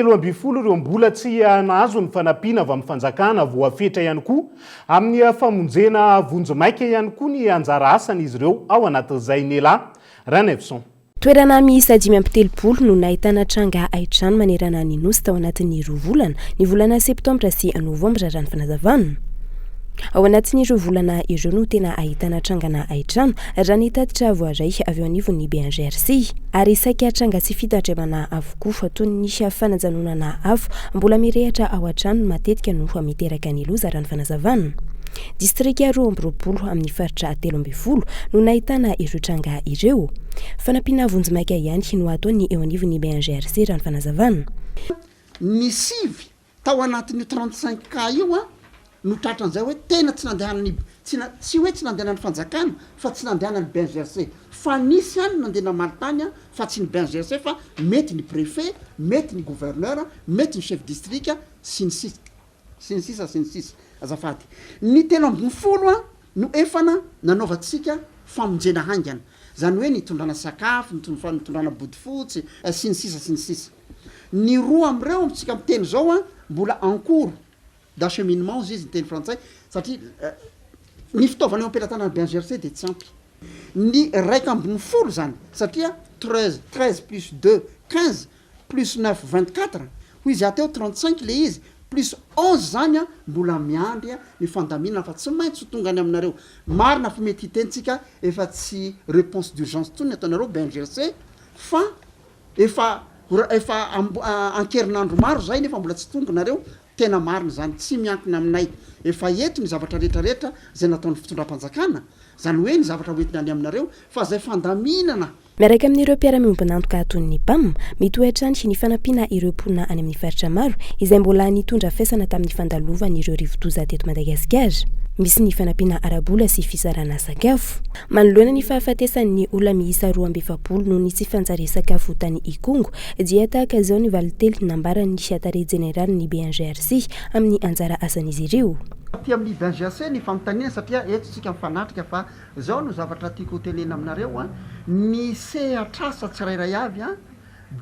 F: ireo mbola tsy nahazo ny fanampiana avy amin'ny fanjakana voafetra ihany koa. Amin'ny famonjena vonjomaika ihany koa ny anjara asany izy ireo ao anatin'izay nelahy. Ranevson.
W: Toerana miisa 5 no nahitana tranga aitrano manerana ny nosy tao anatin'ny 2 volana, ny volana septambra sy novambra raha ny fanazavana. Ao anatin'ireo volana ireo no tena ahitana trangana aitrano raha ny tatitra voaray avy eo anivon'ny BNGRC ary saika tranga sy fitandremana avokoa fataony ny fanajanonana afo mbola mirehatra ao an-trano matetika no miteraka ny loza raha ny fanazavana. Distrika 220 amin'ny faritra 13 no nahitana ireo tranga ireo. Fanampiana vonjomaika ihany no ataony eo anivon'ny BNGRC raha ny fanazavana.
X: Ny sivy tao anatin'ny 35 ka io
G: no tratran'izay hoe tena tsy nandehanany tsy hoe tsy nandehanany fanjakana fa tsy nandehanany bengerc fa nisy any nandehana malitany a fa tsy ny bengerc fa mety ny préfet mety ny gouverneur mety ny chef district sy ny sisa azafady ny telo ambiny folo a no efana nanaovantsika famonjena hangana zany hoe nitondrana sakafo nitondrana body fotsy sy ny sisa ny roa am'ireo amitsika miteny zao a mbola encours d'acheminement izy ny teny frantsay satria ny fitaovana eo ampelatana ny bengerc de tsy ampy ny raika ambiny folo zany satria 13 plus 2 15 plus 9 24 hoy izy ateo 35 le izy plus 11 zany a mbola miandry a ny fandaminana fa tsy maintsy ho tonga any aminareo marina fa mety hitentsika efa tsy réponse d'urgence tony ataonareo bengerc fa efa ankerinandro maro zay nefa mbola tsy tonga nareo tena marina zany tsy miankina aminay efa eto ny zavatra rehetrarehetra zay nataon'ny fitondram-panjakana zany hoe ny zavatra hoentina any aminareo fa zay fandaminana
W: miaraka amin'ireo mpiara-miombonantoka atony PAM mitoetrany ny fanampiana ireo mponina any amin'ny faritra maro izay mbola nitondra fiasana tamin'ny fandalovany ireo rivodoza teto Madagasikara misy ny fanampiana arabola sy fizarana sakafo manoloana ny fahafatesan'ny olona miisa 220 no ny tsy fanjary sakafo tany Ikongo dia tahaka zao ny valitely nambarany secrétaire général ny BNGRC amin'ny anjara asan'izy ireo
G: ty amin'ny bengerc ny famontaniana satria eto tsika mifanatrika fa zao no zavatra tiako tenena aminareo a ny sehatrasa tsirairay avy a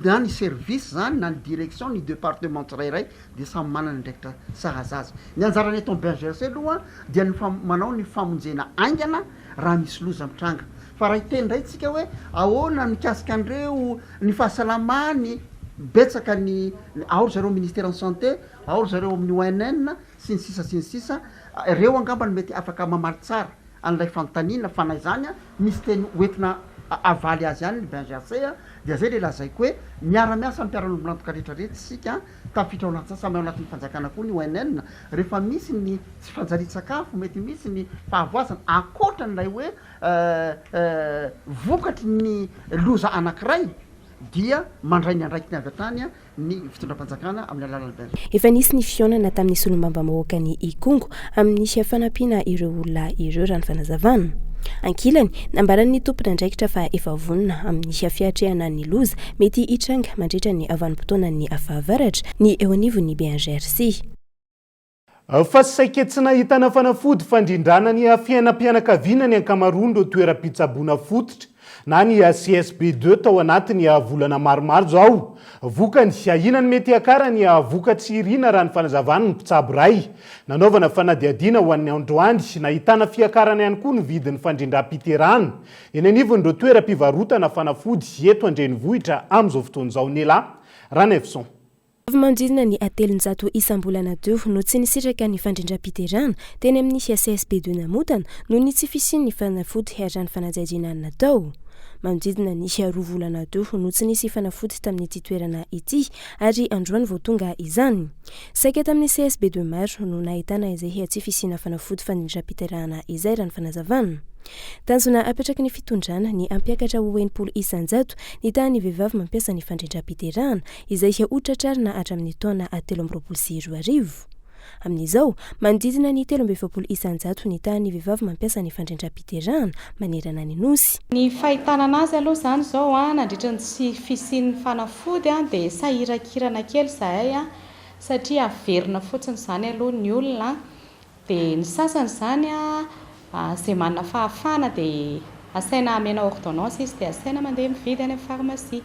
G: na ny service zany na ny direction ny département tsirairay de samy manana ndraikitra sahazaza ny anjarany eto bengerc aloha dia manao ny famonjena aingana raha misy loza mitranga fa raha iteny ndray tsika hoe ahoana mikasika an'ireo ny fahasalamany betsaka ny aoro zareo ministère en santé aoro zareo amin'ny ONN sy ny sisa ireo angambany mety afaka mamaly tsara an'ilay fanontaniana fanay zany a misy teny hoentina avaly azy any ny bengerc dia zay le lazaiko hoe miara-miasa ny mpiara-miombonantoka rehetrarehetra sika tafitra ao anaty samy ao anatin'ny fanjakana koa ny ONN rehefa misy ny tsy fanjari-tsakafo mety misy ny fahavoazana akoatra n'ilay hoe vokatry ny loza anankiray dia mandray ny andraikiny avy atany ny fitondram-panjakana amin'ny alalan'ny bengerc
W: efa nisy ny fionana tamin'ny solombamba mahoaka ny Ikongo amin'ny fanampiana ireo olona ireo raha ny fanazavana ankilany nambaran'ny tompona andraikitra fa efa vonona amin'ny fiatrehana ny loza mety hitranga mandritra ny avanimpotoana ny afahavaratra ny eo anivon'ny BNGRC
F: fa saiketsina hitana fanafody fandrindrana ny fiainam-pianakaviana ny ankamaroany ireo toeram-pitsaboana fototra na ny CSB2 tao anatiny volana maromaro zao vokany ahinany mety akara ny vokatsy irina raha ny fanazavana ny mpitsabo ray nanaovana fanadiadiana ho an'ny androany nahitana fiakarana ihany koa ny vidin'ny fandrindram-piterana eny anivon'ireo toeram-pivarotana fanafody eto andrenivohitra amin'izao fotoan'izao nela Ranefson
W: manodidina ny atelonjato isam-bolana 2 no tsy nisitraka ny fandrindram-piterana teny amin'ny CSB2 namotana no ny tsy fisian'ny fanafody hiarany fanajajiana natao manodidina ny 2 volana 2 no tsy nisy fanafody tamin'ity toerana ity ary androany vao tonga izany saika tamin'ny CSB2 maro no nahitana izay tsy fisiana fanafody fandrindram-piterana izay raha ny fanazavana tanjona apetraka ny fitondrana ny ampiakatra ho 100 isanjato ny tahany vehivavy mampiasa ny fandrindram-piterana izay hotratrarina hatramin'ny taona 13 amin'izao manodidina ny 13 isanjato ny tahany vehivavy mampiasa ny fandrindram-piterana manerana ny nosy
H: ny fahitana anazy aloha zany zao nandritra ny tsy fisian'ny fanafody dia sahirakirana kely zahay satria averina fotsiny zany aloha ny olona dia ny sasany zany zay manana fahafana dia asaina amena ordonnance izy dia asaina mandeha mividy any amin'ny pharmacie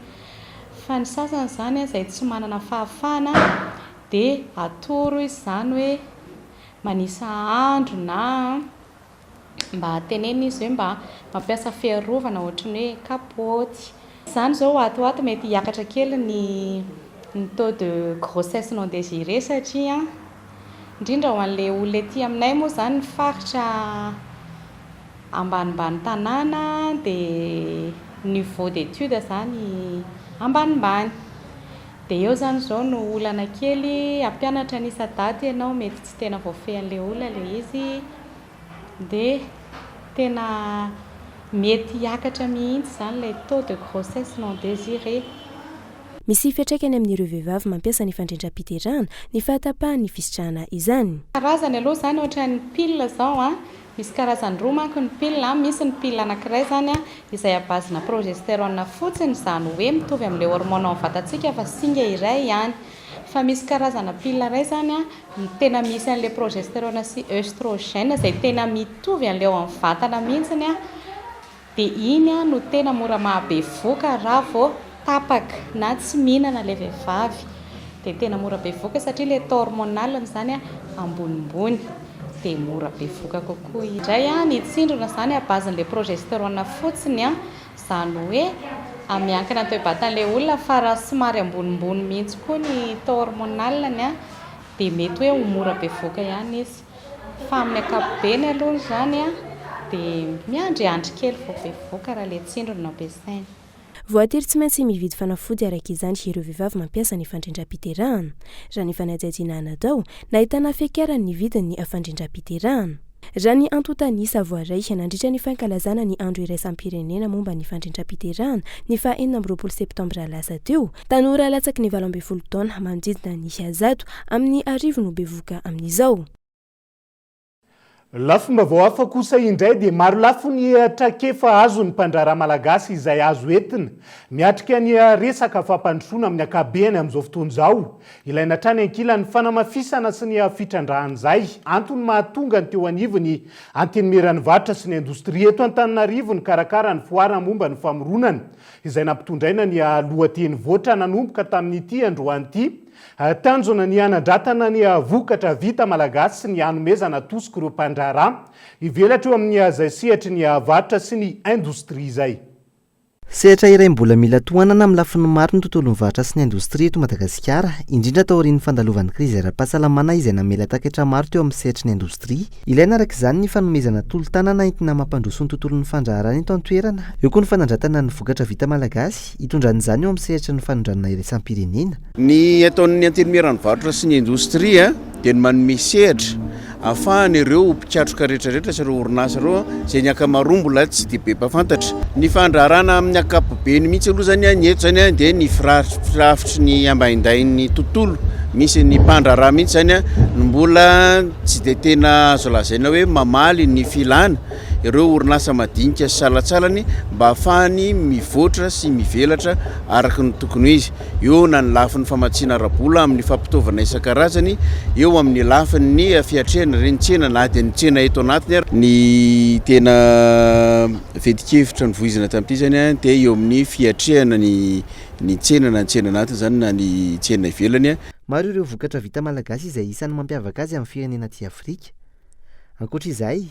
H: fa ny sasany zany zay tsy manana fahafana dia atoro izy zany hoe manisa andro na mba tenenina izy hoe mba mampiasa fiarovana ohatrany hoe kapoty zany zao ato mety hiakatra kely ny taux de grossesse non désirée satria indrindra ho an'ilay olona ety aminay moa zany ny faritra ambanimbany tanàna dia niveau d'étude zany ambanimbany dia eo zany zao no olana kely ampianatra nisa daty ianao mety tsy tena voafehan'ilay olona ilay izy dia tena mety hiakatra mihitsy zany ilay taux de grossesse non désirée
W: misy fiatraikany amin'ireo vehivavy mampiasa ny fandrindram-piterahana ny fahatapahany fisitrahana izany.
H: Karazany aloha zany ohatra ny pile zao a, misy karazany roa manko ny pile a, misy ny pile anankiray zany a izay abazina progestérone fotsiny, zany hoe mitovy amin'ilay hormone ao vatantsika fa singa iray ihany. Fa misy karazana pile iray zany a tena misy an'ilay progestérone sy œstrogène izay tena mitovy an'ilay ao amin'ny vatana mihitsiny a, dia iny a no tena mora mahabevoka raha vao tapaka na tsy mihinana ilay vehivavy, dia tena mora bevoka satria ilay taux hormonal zany a ambonimbony, dia mora bevoka kokoa indray a ny tsindrona zany abazin'ilay progestérone fotsiny a, zany hoe miankina toe-batan'ilay olona fa raha somary ambonimbony mihitsy koa ny taux hormonal-ny a, dia mety hoe ho mora bevoka ihany izy, fa amin'ny ankapobeny aloha zany a dia miandriandry kely vao bevoka raha ilay tsindrona ampiasaina.
W: Voatery tsy maintsy mividy fanafody araka izany ireo vehivavy mampiasa ny fandrindram-piterahana. Raha ny fanadihadiana tao nahitana fiakarany ny vidiny fandrindram-piterahana. Raha ny antotanisa voaray nandritra ny fankalazana ny andro iraisam-pirenena momba ny fandrindram-piterahana ny fa 4 septambra lasa teo, tanora latsaky ny 12 taona manodidina ny 100 amin'ny arivo no bevoka amin'izao.
F: Lafomba vao hafa kosa indray dia maro lafo ny trakefa azo ny mpandrara malagasy izay azo entina miatrika ny resaka fampandrosoana amin'ny akabeny amin'izao fotoana izao. Ilaina hatrany ankilany fanamafisana sy ny fitrandrahana izay antony mahatonga ny teo anivony antenimeran'ny varotra sy ny indostria eto Antananarivo ny karakara ny foara momba ny famoronana izay nampitondraina ny lohateny voatra nanomboka tamin'ity androany tanjona ny anadratana ny vokatra vita malagasy sy ny hanomezana tosika ireo mpandrara ivelatra eo amin'ny zay sehatry ny varotra sy ny indostria izay.
P: Sehatra iray mbola mila tohanana amin'ny lafiny maro ny tontolon'ny varotra sy ny indostria eto Madagasikara, indrindra tao aorian'ny fandalovan'ny krizy ara-pahasalamana izay namela taketra maro teo amin'ny sehatry ny indostria. Ilaina araka izany ny fanomezana tolo-tanana entina mampandroso ny tontolon'ny fandraharana eto an-toerana, eo koa ny fanandratana ny vokatra vita malagasy, itondran'izany eo amin'ny sehatry ny fanondranana iraisam-pirenena.
I: Ny ataon'ny antenimeran'ny varotra sy ny indostria dia ny manome sehatra ahafahany ireo mpitratroka rehetrarehetra sy ireo orinasa ireo izay ny ankamaroa mbola tsy dia be mpafantatra. Ny fandraharana amin'ny ankapobeny mihitsy aloha zany ny eto zany dia ny firafitry ny ambaindain'ny tontolo. Misy ny mpandraharaha mihitsy zany mbola tsy dia tena azo lazaina hoe mamaly ny filana ireo orinasa madinika sy salatsalany mba ahafahany mivoatra sy mivelatra araka ny tokony izy. Eo na ny lafin'ny famatsiana arabola amin'ny fampitaovana isan-karazany, eo amin'ny lafin'ny fiatrehana ireny tsena na dia ny tsena eto anatiny ary. Ny tena vedikevitra ny voizina tamin'ity zany dia eo amin'ny fiatrehana ny tsena na ny tsena anatiny zany na ny tsena ivelany.
P: Maro ireo vokatra vita malagasy izay isan'ny mampiavaka azy amin'ny firenena aty Afrika. Ankoatr'izay,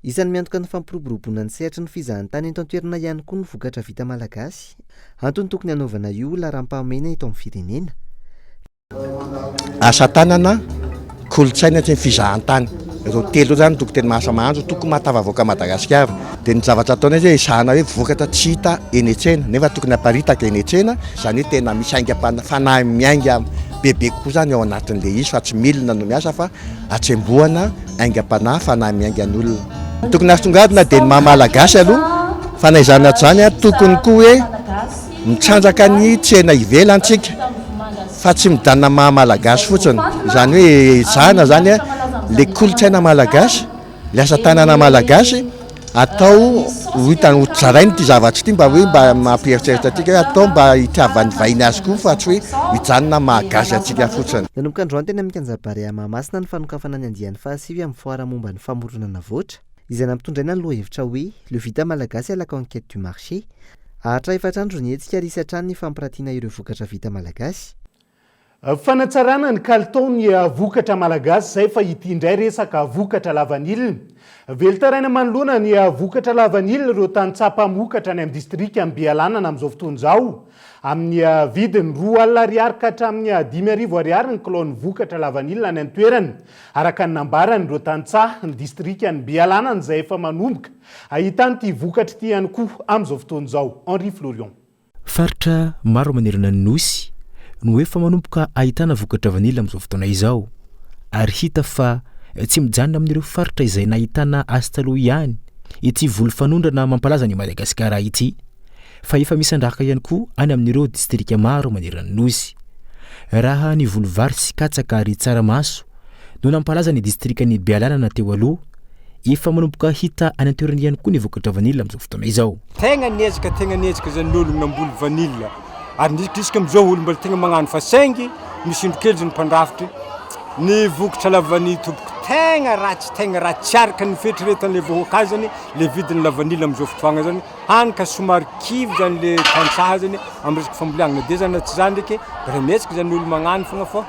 P: isan'ny miantoka ny fampiroboroboana ny sehatry ny fizahan-tany eto an-toerana ihany koa ny vokatra vita malagasy. Antony tokony hanaovana io laharam-pahamena eto amin'ny firenena.
K: Asa tanana, kolontsaina sy ny fizahan-tany. Ireo telo zany tokony tena mahasamahanjo tokony mahatavavoaka Madagasikara. Dia ny zavatra ataony hoe sahana hoe vokatra tsy hita eny an-tsena nefa tokony hamparitaka eny an-tsena, izany hoe tena misy fanahy miainga bebe kokoa zany ao anatin'ilay izy fa tsy milina no miasa fa atsembohana aingam-panahy fanahy miainga ny olona. Tokony asongadina dia ny mahamalagasy aloha fa na izany ato zany tokony koa hoe mitsanjaka ny tsena ivelantsika fa tsy mijanona mahamalagasy fotsiny. Izany hoe zana zany le kolontsaina malagasy, le asa tanana malagasy atao hitany zarainy ty zavatra ty mba hoe mba mampieritreritra atsika hoe atao mba hitiavan'ny vahiny azy koa fa tsy hoe hijanona mahagasy atsika fotsiny.
P: Nanomboka androany teny amin'ny Kanjabary Mahamasina ny fanokafana ny andiany fahasivy amin'ny foara momba ny famoronana voatra izay nampitondraina ny lohahevitra hoe le vita malagasy à la conquête du marché. Ahatra efatrandro ny hetsika ary isatrany ny fampirantiana ireo vokatra vita malagasy.
F: Fanatsarana ny kalitaony vokatra malagasy izay fa ity indray resaka vokatra lavanilina. Velotaraina manoloana ny vokatra lavanilina ireo tanitsapa mokatra any amin'ny distrika amin'ny Bealanana amin'izao fotoana izao. Amin'ny vidiny R2 ka hatramin'ny R5,000 ny kilôny vokatra lavanilina any an-toerana. Araka ny nambarany ireo tanitsaha ny distrika ny Bealanana izay efa manomboka. Ahitany ity vokatra ity ihany koa amin'izao fotoana izao. Henri Florian.
L: Faritra maro manerana ny nosy no efa manomboka ahitana vokatra vanila amin'izao fotoana izao, ary hita fa tsy mijanona amin'ireo faritra izay nahitana azy taloha ihany ity volo fanondrana mampalaza ny Madagasikara ity. fa efa misy andraka ihany koa any amin'ireo distrika maro manerana ny nosy. Raha ny volovary sy katsaka ary tsaramaso no nampalaza ny distrikany Bealanana teo aloha, efa manomboka hita any an-toerany ihany koa ny vokatra vanila amin'izao fotoana izao.
N: Tegna niezaka zany olona namboly vanila. Ary ndrisika amin'izao olo mbola tegna magnano fa saingy misy indro kely zany mpandrafitry ny vokatra lavany tompoko tegna ratsy araka ny fetretan'le vohoaka zany le vidiny la vanila amin'izao fotoagna zany hanika somary kivy zany le tantsaha zany amin'ny resaka fambolagna de zany tsy zany ndraiky remetsika zany olo magnano fogna fa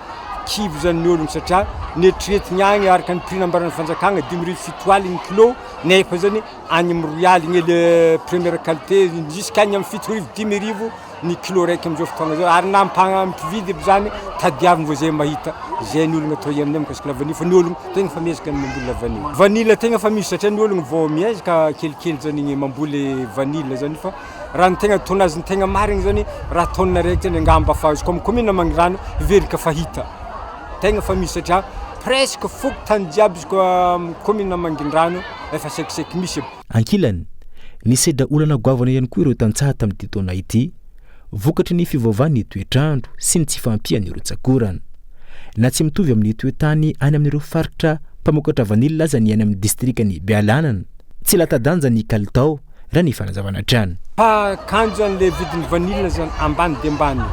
N: kivy zany ny ologno satria netretigny agny araka ny prix nambarana fanjakagna 2700 ny kilo nefa zany agny amin'ny royal igny le première qualité jusqu'agny amin'ny 7,000 ny kilo raiky amin'izao fotoagna zao ary nampividy zany tadiaviny vao zay mahita zay ny ologno atao amin'ny mikasika la vanille fa ny ologno tegna fa miezaka ny mamboly la vanille. Vanille tegna fa misy satria ny ologno vao miezaka kelikely zany ny mamboly vanille zany fa raha ny tegna ataonazy ny tegna marigny zany raha taonina raiky zany angamba fa comme commune Mangrano verika fahita tegna fa misy satria presque foko tany jiaby izy koa commune Mangindrano efa saikisaiky misy.
L: Ankilany ny seda olana goavana ihany koa ireo tantsaha tamin'ity taona ity, vokatry ny fivaovan'ny toetrandro sy ny tsy fampian'ireo tsakorana. Na tsy mitovy amin'ny toetany any amin'ireo faritra mpamokatra vanila aza ny any amin'ny distrikany Bealanana, tsy latadanja ny kalitao raha ny fanazavana trano.
N: Fa kanjo zany le vidiny vanila zany ambany de ambany.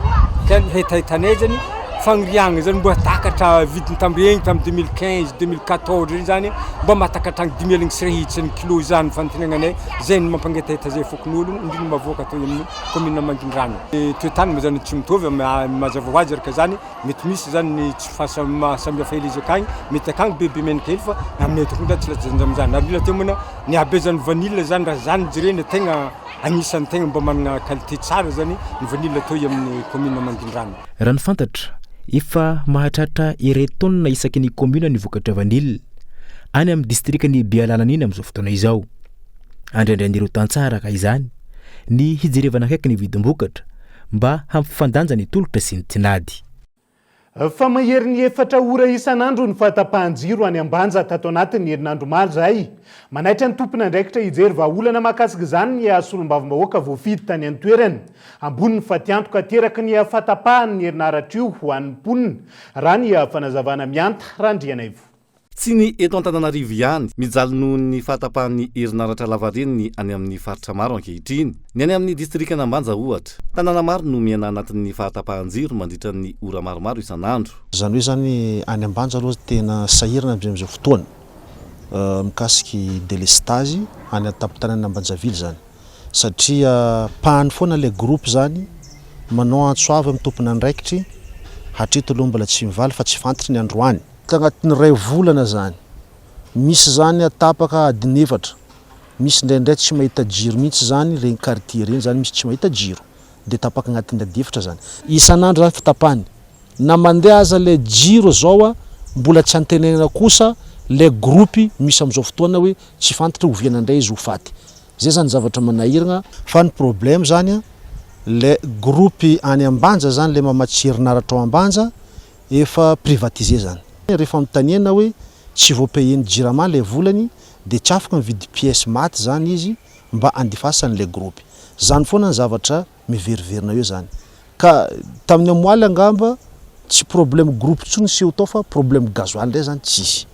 N: Tena hetahitanay zany fagniriagna zany mbo takatra vidiny tamregny tamin'ny 2015 2014 zany mbo matakatra 10,000 sirahitsy ny kilo zany fantenagnanay zay ny mampangetaheta zay fokon'olo indriny mavoaka atao amin'ny commune Mangindrano. Toetany mo zany tsy mitovy mazava hoazy araka zany mety misy zany ny tsy fahasambihafa hely izy akagny mety akagny bebe menaka hely fa aminay tokony tsy lajanjamy zany ary mila temona ny habe zany vanille zany raha zany jerena tegna agnisan'ny tegna mba manana qualité tsara zany ny vanille atao amin'ny commune Mangindrano.
L: Raha ny fantatra efa mahatratra iretonina isaky ny commune ny vokatra vanille any amin'ny distrikany Bealanana iny amin'izao fotoana izao. Andraindran'ireo tantsara ka izany ny hijerevana akaiky ny vidim-bokatra mba hampifandanja ny tolotra sy ny tinady.
F: Fa mahery ny efatra ora isan'andro ny fahatapahan-jiro any ambanja tato anatin'ny herinandro maro zay. Manaitra ny tompona andraikitra hijery vahaolana mahakasika izany ny solombavam-bahoaka voafidy tany an-toerany. Ambony ny fatiantoka teraka ny fahatapahan ny herinaratra io ho an'ny mponina raha ny fanazavana mianta randrianay vo.
O: Tsy ny eto Antananarivo ihany mijaly noho ny fahatapahan'ny herinaratra lavareniny any amin'ny faritra maro ankehitriny. Ny any amin'ny distrikana Ambanja ohatra, tanàna maro no miaina anatin'ny fahatapahan-jiro mandritra ny ora maromaro isan'andro.
Q: Zany hoe zany any Ambanja aloha tena sahirana amin'izao fotoana mikasiky délestage any an-tampon-tanàna Ambanjavily zany satria pahany foana le groupe zany manao antsoavy amin'ny tompona andraikitry hatreto aloha mbola tsy mivaly fa tsy fantatra ny androany. Agnatin'ny ray volana zany misy zany atapaka adiny efatra, misy ndraindray tsy mahita jiro mihitsy zany regny quartier regny zany misy tsy mahita jiro de tapaka agnatin'ny ady efatra zany isan'andro zany fitapahany na mandeha aza le jiro zao mbola tsy antenenana kosa le groupe misy am'izao fotoana hoe tsy fantatra ovianandray izy ho faty zay zany zavatra manahiragna fa ny problème zany le groupe any Ambanja zany le mamatsy herinaratra ao Ambanja efa privatisé zany. Rehefa mitaniana hoe tsy voapayeny jirama le volany de tsy afaka mividy pièce maty zany izy mba andifasany le groupe. Zany foana ny zavatra miveriverina eo zany. Ka tamin'ny amoaly angamba tsy problème groupe tsony sy tao fa problème gasoil ndray zany tsisy.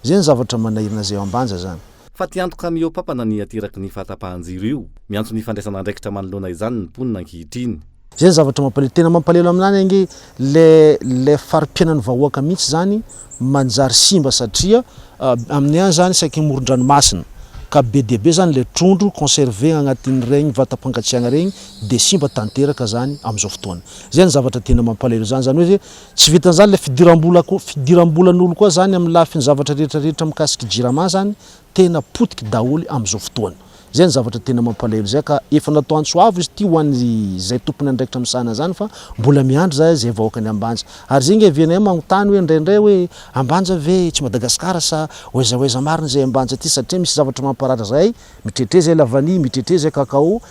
Q: Zay ny zavatra manahirana zay Ambanja zany.
O: Fa tiantoka mio papana ny ateraky ny fahatapahan-jiro io miantso ny fandraisana andraikitra manoloana izany ny mponina ankehitriny.
Q: Zay zavatra mampalahelo tena mampalahelo aminany ange le farim-piainan'ny vahoaka mihitsy zany manjary simba satria amin'ny any zany saky moron-dranomasina ka be dia be zany le trondro conservé agnatin'ny regny vatam-pangatsiagna regny de simba tanteraka zany amin'izao fotoana. Zay ny zavatra tena mampalahelo zany zany hoe tsy vitan' zany le fidiram-bolan'olo koa zany amin'ny lafiny zavatra rehetrarehetra mikasiky jirama zany tena potiky daholy amin'izao fotoana. Zay ny zavatra tena mampalahelo zay ka efa natao antsoavo izy ty ho an'ny zay tompony andraikitra misana zany fa mbola miandro zay zay vahoaka ny Ambanja. Ary zay nge vienay magnontany hoe ndraindray hoe Ambanja ve tsy Madagasikara sa oeza marina zay Ambanja ty satria misy zavatra mamparatra zay mitretre zay lavany mitretre zay kakao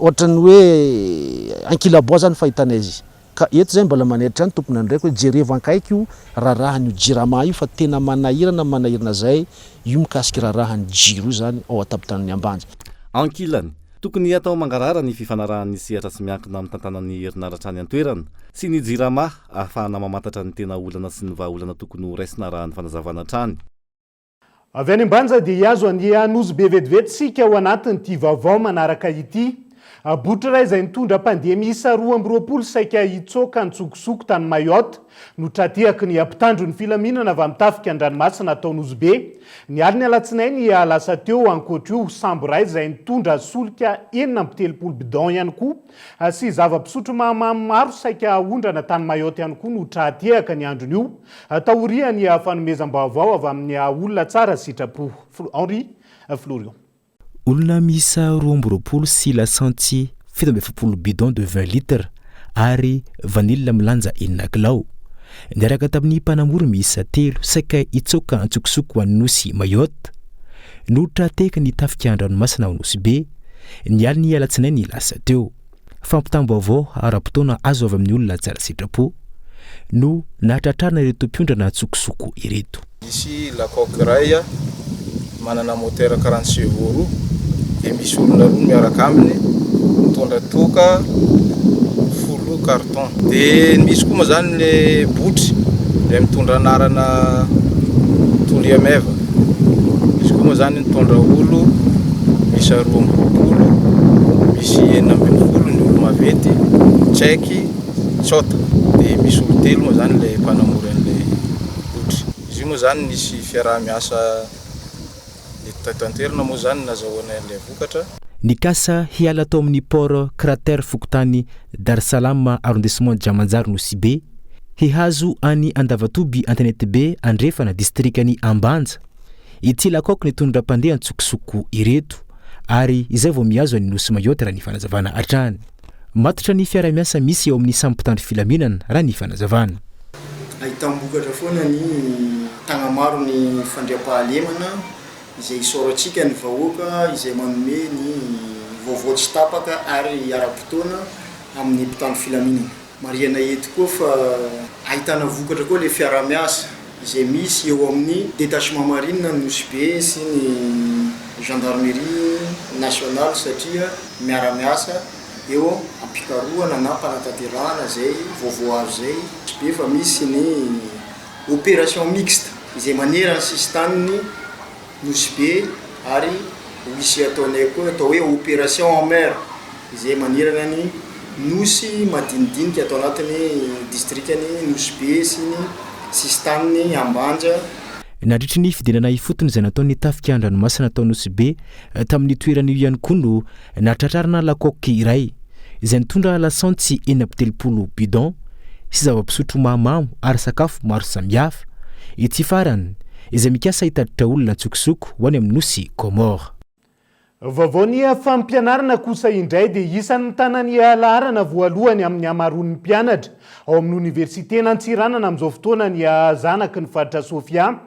Q: ohatrany hoe ankilaboa zany fahitanay izy. Ka eto zay mbola maneritra any tompony andraiky hoe jereva ankaiky io raharahan'io jirama io fa tena manahirana zay io mikasiky raharahan'ny jiro io zany ao an-tapotan'ny Ambanja.
O: Ankilany tokony atao mangarara ny fifanarahan'ny sehatra sy miankina amin'ny tantanan'ny herinaratra any an-toerana sy ny jirama ahafahana mamantatra ny tena olana sy ny vahaolana tokony ho raisina raha ny fanazavana trany.
F: Avy any ambanja dia hiazo ny anozy be vetivetsika ao anatin'ity vaovao manaraka ity. Botra iray izay nitondra pandemia isa 2020 saika hitsoka nitsokosoko tany Mayotte no tratehaky ny ampitandro ny filaminana avy amin'ny tafika an-dranomasina ataon'ozy be. Ny aliny alatsinainy lasa teo ankoatra io sambo iray izay nitondra solika 7 bidon ihany koa sy zava-pisotro mahamamo maro saika ondrana tany Mayotte ihany koa no tratehaky ny andron'io. Taoriany fanomezam-baovao avy amin'ny olona tsara sitrapo. Henri Florian.
L: Olona miisa 20 sy lasantsy 70 bidon de 20 litres ary vanille milanja 9 kilao. Niaraka tamin'ny mpanamory miisa 3 saika hitsoka antsokosoko an'ny nosy Mayotte no trateka ny tafika an-dranomasina ao nosy be. Ny aliny alatsinainy lasa teo. Fampitam-baovao ara-potoana azo avy amin'ny olona tsara sitrapo no nahatratrarina ireto mpiondra antsokosoko ireto.
M: Ici la coque rail manana moteur 40 chevaux dia misy olona roa miaraka aminy mitondra toka folo carton. Dia misy koa moa zany le botry dia mitondra anarana tolia meva. Misy koa moa zany mitondra olo misy 20, misy 9 ny olo mavety tsaiky tsota. Dia misy olo 3 moa zany le mpanamory an'le botry. Izy moa zany nisy fiaraha-miasa tanterina moa zany nazahoana an'ilay vokatra.
L: Nikasa hiala tao amin'ny port cratère fokotany Dar es Salaam arrondissement Jamanjaro nosy be hihazo any Andavatoby Antanety be andrefana distrikany Ambanja. Ity lakoko nitondra mpandeha antsokosoko ireto ary izay vao mihazo any nosy Mayotte raha ny fanazavana hatrany. Matotra ny fiara-miasa misy eo amin'ny sampitandro filaminana raha ny fanazavana.
R: Ahitambokatra foana ny tagna maro ny fandriam-pahalemana izay isoratsika ny vahoaka izay manome ny vaovao tsy tapaka ary ara-potoana amin'ny mpitandro filaminana. Mariana eto koa fa ahitana vokatra koa le fiara-miasa izay misy eo amin'ny détachement marine ny nosy be sy ny gendarmerie nationale satria miara-miasa eo ampikarohana na mpanantanterahana zay vaovao azo zay. Be fa misy ny opération mixte izay manera ny sistaniny nosy be ary misy ataonay koa atao hoe opération en mer izay manerana ny nosy madinidinika atao anatin'ny distrikany nosy be sy ny sistaniny Ambanja.
L: Nandritry ny fidinana ifotony izay nataony tafika an-dranomasina atao nosy be tamin'ny toerana io ihany koa no nahatratrarina lakoky iray izay nitondra lasantsy 7 bidon sy zava-pisotro mahamamo ary sakafo maro samihafa. Ity farany izay mikasa hitaditra olona antsokosoko ho any amin'ny nosy Comore.
F: Vaovao ny fampianarana kosa indray dia isan'ny tanany laharana voalohany amin'ny hamaroan'ny mpianatra ao amin'ny oniversite n'Antsiranana amin'izao fotoana ny zanaky ny faritra Sofia.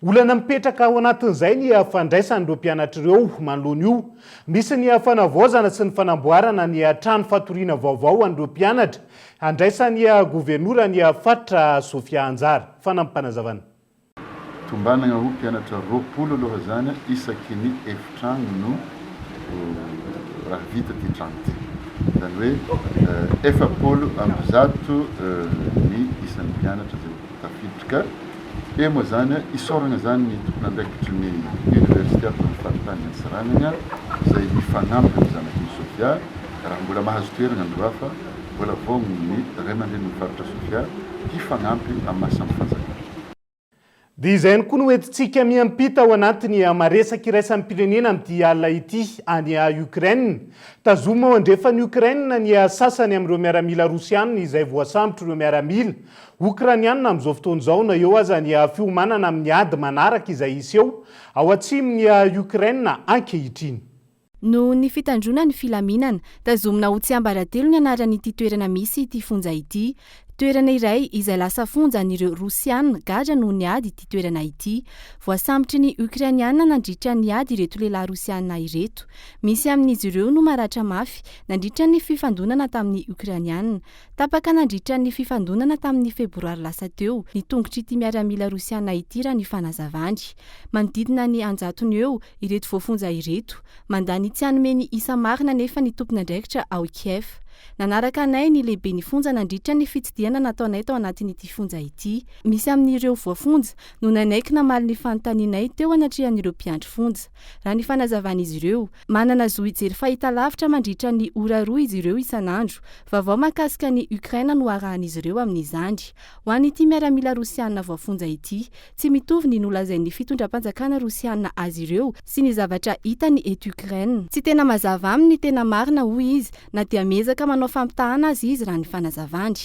F: Olana mipetraka ao anatin'izay ny fandraisan'ireo mpianatra ireo manoloana io. Misy ny fanavaozana sy ny fanamboarana ny trano fatoriana vaovao an'ireo mpianatra. Andraisan'ny gouvernoura ny faritra Sofia Anjara. Fanampanazavana.
S: Tombanana ho mpianatra 20 aloha zany isaky ny efitrano no raha vita ty trano ty. Zany hoe 70 ny isan'ny mpianatra zay tafiditra. E moa zany isorana zany ny tokony andraikitry ny université amin'ny faritany Antsiranana izay mifanampy ny zanaky ny Sofia raha mbola mahazo toerana andro hafa mbola vao ny ray aman-dreniny faritra Sofia hifanampy amin'ny mahasamby fanjakana.
F: Dia izay ihany koa no entintsika miampita ao anatin'ny maresaka iraisan'ny pirenena amin'ity alina ity any Ukraine. Tazoma ao andrefan'ny Ukraine ny sasany amin'ireo miaramila Rosianina izay voasambotra ireo miaramila Ukrainianina amin'izao fotoana izao na eo aza ny fiomanana amin'ny ady manaraka izay iseho ao atsimon'ny Ukraine ankehitriny.
J: No ny fitandrona ny filaminana tazomina ho tsy ambaratelo ny anaran'ity toerana misy ity fonja ity toerana iray izay lasa fonjan'ireo rosiana gadra noho ny ady ity toerana ity voasambitry ny ukrainiana nandritra ny ady ireto lehilahy rosiana ireto misy amin'izy ireo no maratra mafy nandritra ny fifandonana tamin'ny ukrainiana tapaka nandritra ny fifandonana tamin'ny febroary lasa teo ny tongotry ity miaramila rosiana ity raha ny fanazavany manodidina ny anjatony eo ireto voafonja ireto mandany tsy hanomeny isa marina nefa ny tompona andraikitra ao Kiev nanaraka anay ny lehibe ny fonja nandritra ny fitsidiana nataonay tao anatin'ity fonja ity misy amin'ireo voafonja no nanaiky namaly ny fanontanianay teo anatrehan'ireo mpiandry fonja raha ny fanazavan'izy ireo manana zo ijery fahita lavitra mandritra ny ora roa izy ireo isan'andro vaovao mahakasika ny Ukraina no arahan'izy ireo amin'izany ho an'ity miaramila rosiana voafonja ity tsy mitovy ny nolazain'ny fitondram-panjakana rosiana azy ireo sy ny zavatra hita ny eto Ukraina tsy tena mazava aminy tena marina hoy izy na dia mezaka manao fampitahana azy izy raha ny fanazavany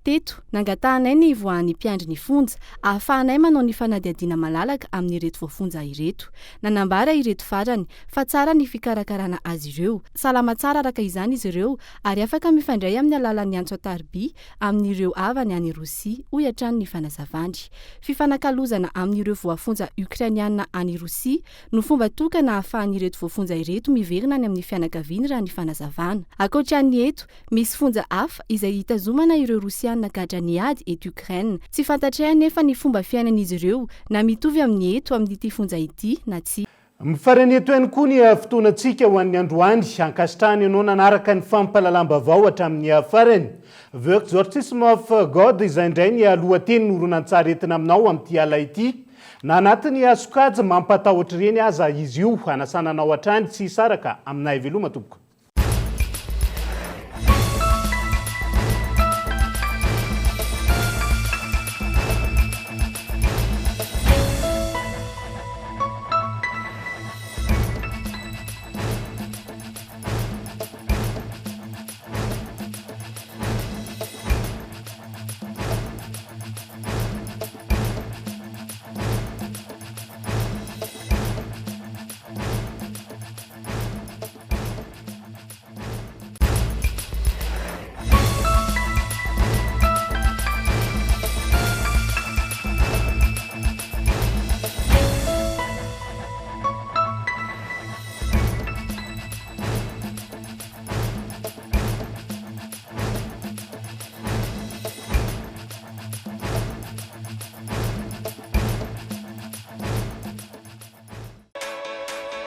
J: teto nangatahanay ny voan'ny mpiandry ny fonja ahafahanay manao ny fanadiadiana malalaka amin'ireto voafonja ireto nanambara ireto farany fa tsara ny fikarakarana azy ireo salama tsara araka izany izy ireo ary afaka mifandray amin'ny alalan'ny antso atarby amin'ireo avany any Rosia hoy hatrany ny fanazavany fifanakalozana amin'ireo voafonja ukrainiana any Rosia no fomba tokana ahafahan'ireto voafonja ireto miverina any amin'ny fianakaviany raha ny fanazavana ankoatran'ny eto misy fonja hafa izay hitazomana ireo Rosia gadra ny ady eto Ukraina tsy fantatray nefa ny fomba fiainan'izy ireo na mitovy amin'ny eto amin'ity fonja ity na tsy
F: mifarany eto ihany koa ny fotoanantsika ho an'ny androany ankasitrahany ianao nanaraka ny fampahalalam-baovao hatramin'ny farany the exorcism of God izay indray ny lohateny noronantsara entina aminao amin'ity ala ity na anatin'ny asokajy mampatahotra ireny aza izy io hanasananao hatrany tsy saraka aminay veloma tompoko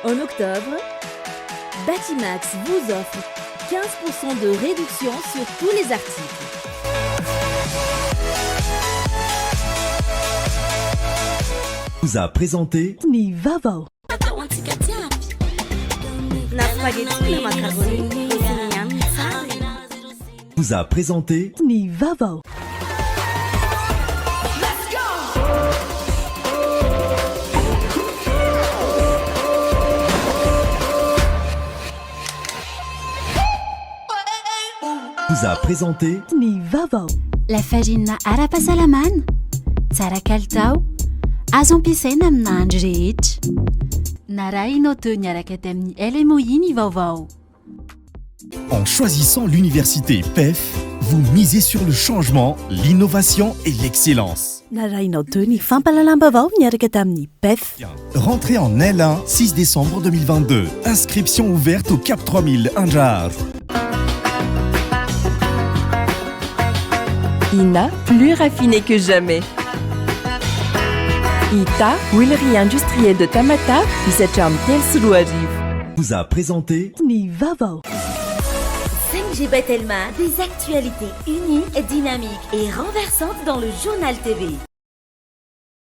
A: En octobre, Batimax vous offre 15% de réduction sur tous les articles.
B: Vous a présenté
A: Ni Vaovao.
B: Vous a présenté
A: Ni Vaovao.
B: Vous a présenté
A: Ni Vaovao.
C: La farine ara-pahasalamana, tsara kalitao, azo ampiasaina amina andro rehetra. Narahinao teo niaraka tamin'ny LMOI Ny Vaovao.
B: En choisissant l'université PEF, vous misez sur le changement, l'innovation et l'excellence.
A: Narahinao teo ny fampahalalam-baovao niaraka tamin'ny PEF.
B: Rentrée en L1, 6 décembre 2022. Inscription ouverte au Cap 3000 Indjar.
D: INA, plus raffiné que jamais. ITA, huilerie industrielle de Tamata, Isacham Tel
B: vous a présenté
A: Ni Vaovao.
U: 5G Batelma, des actualités unies, dynamiques et renversantes dans le journal TV.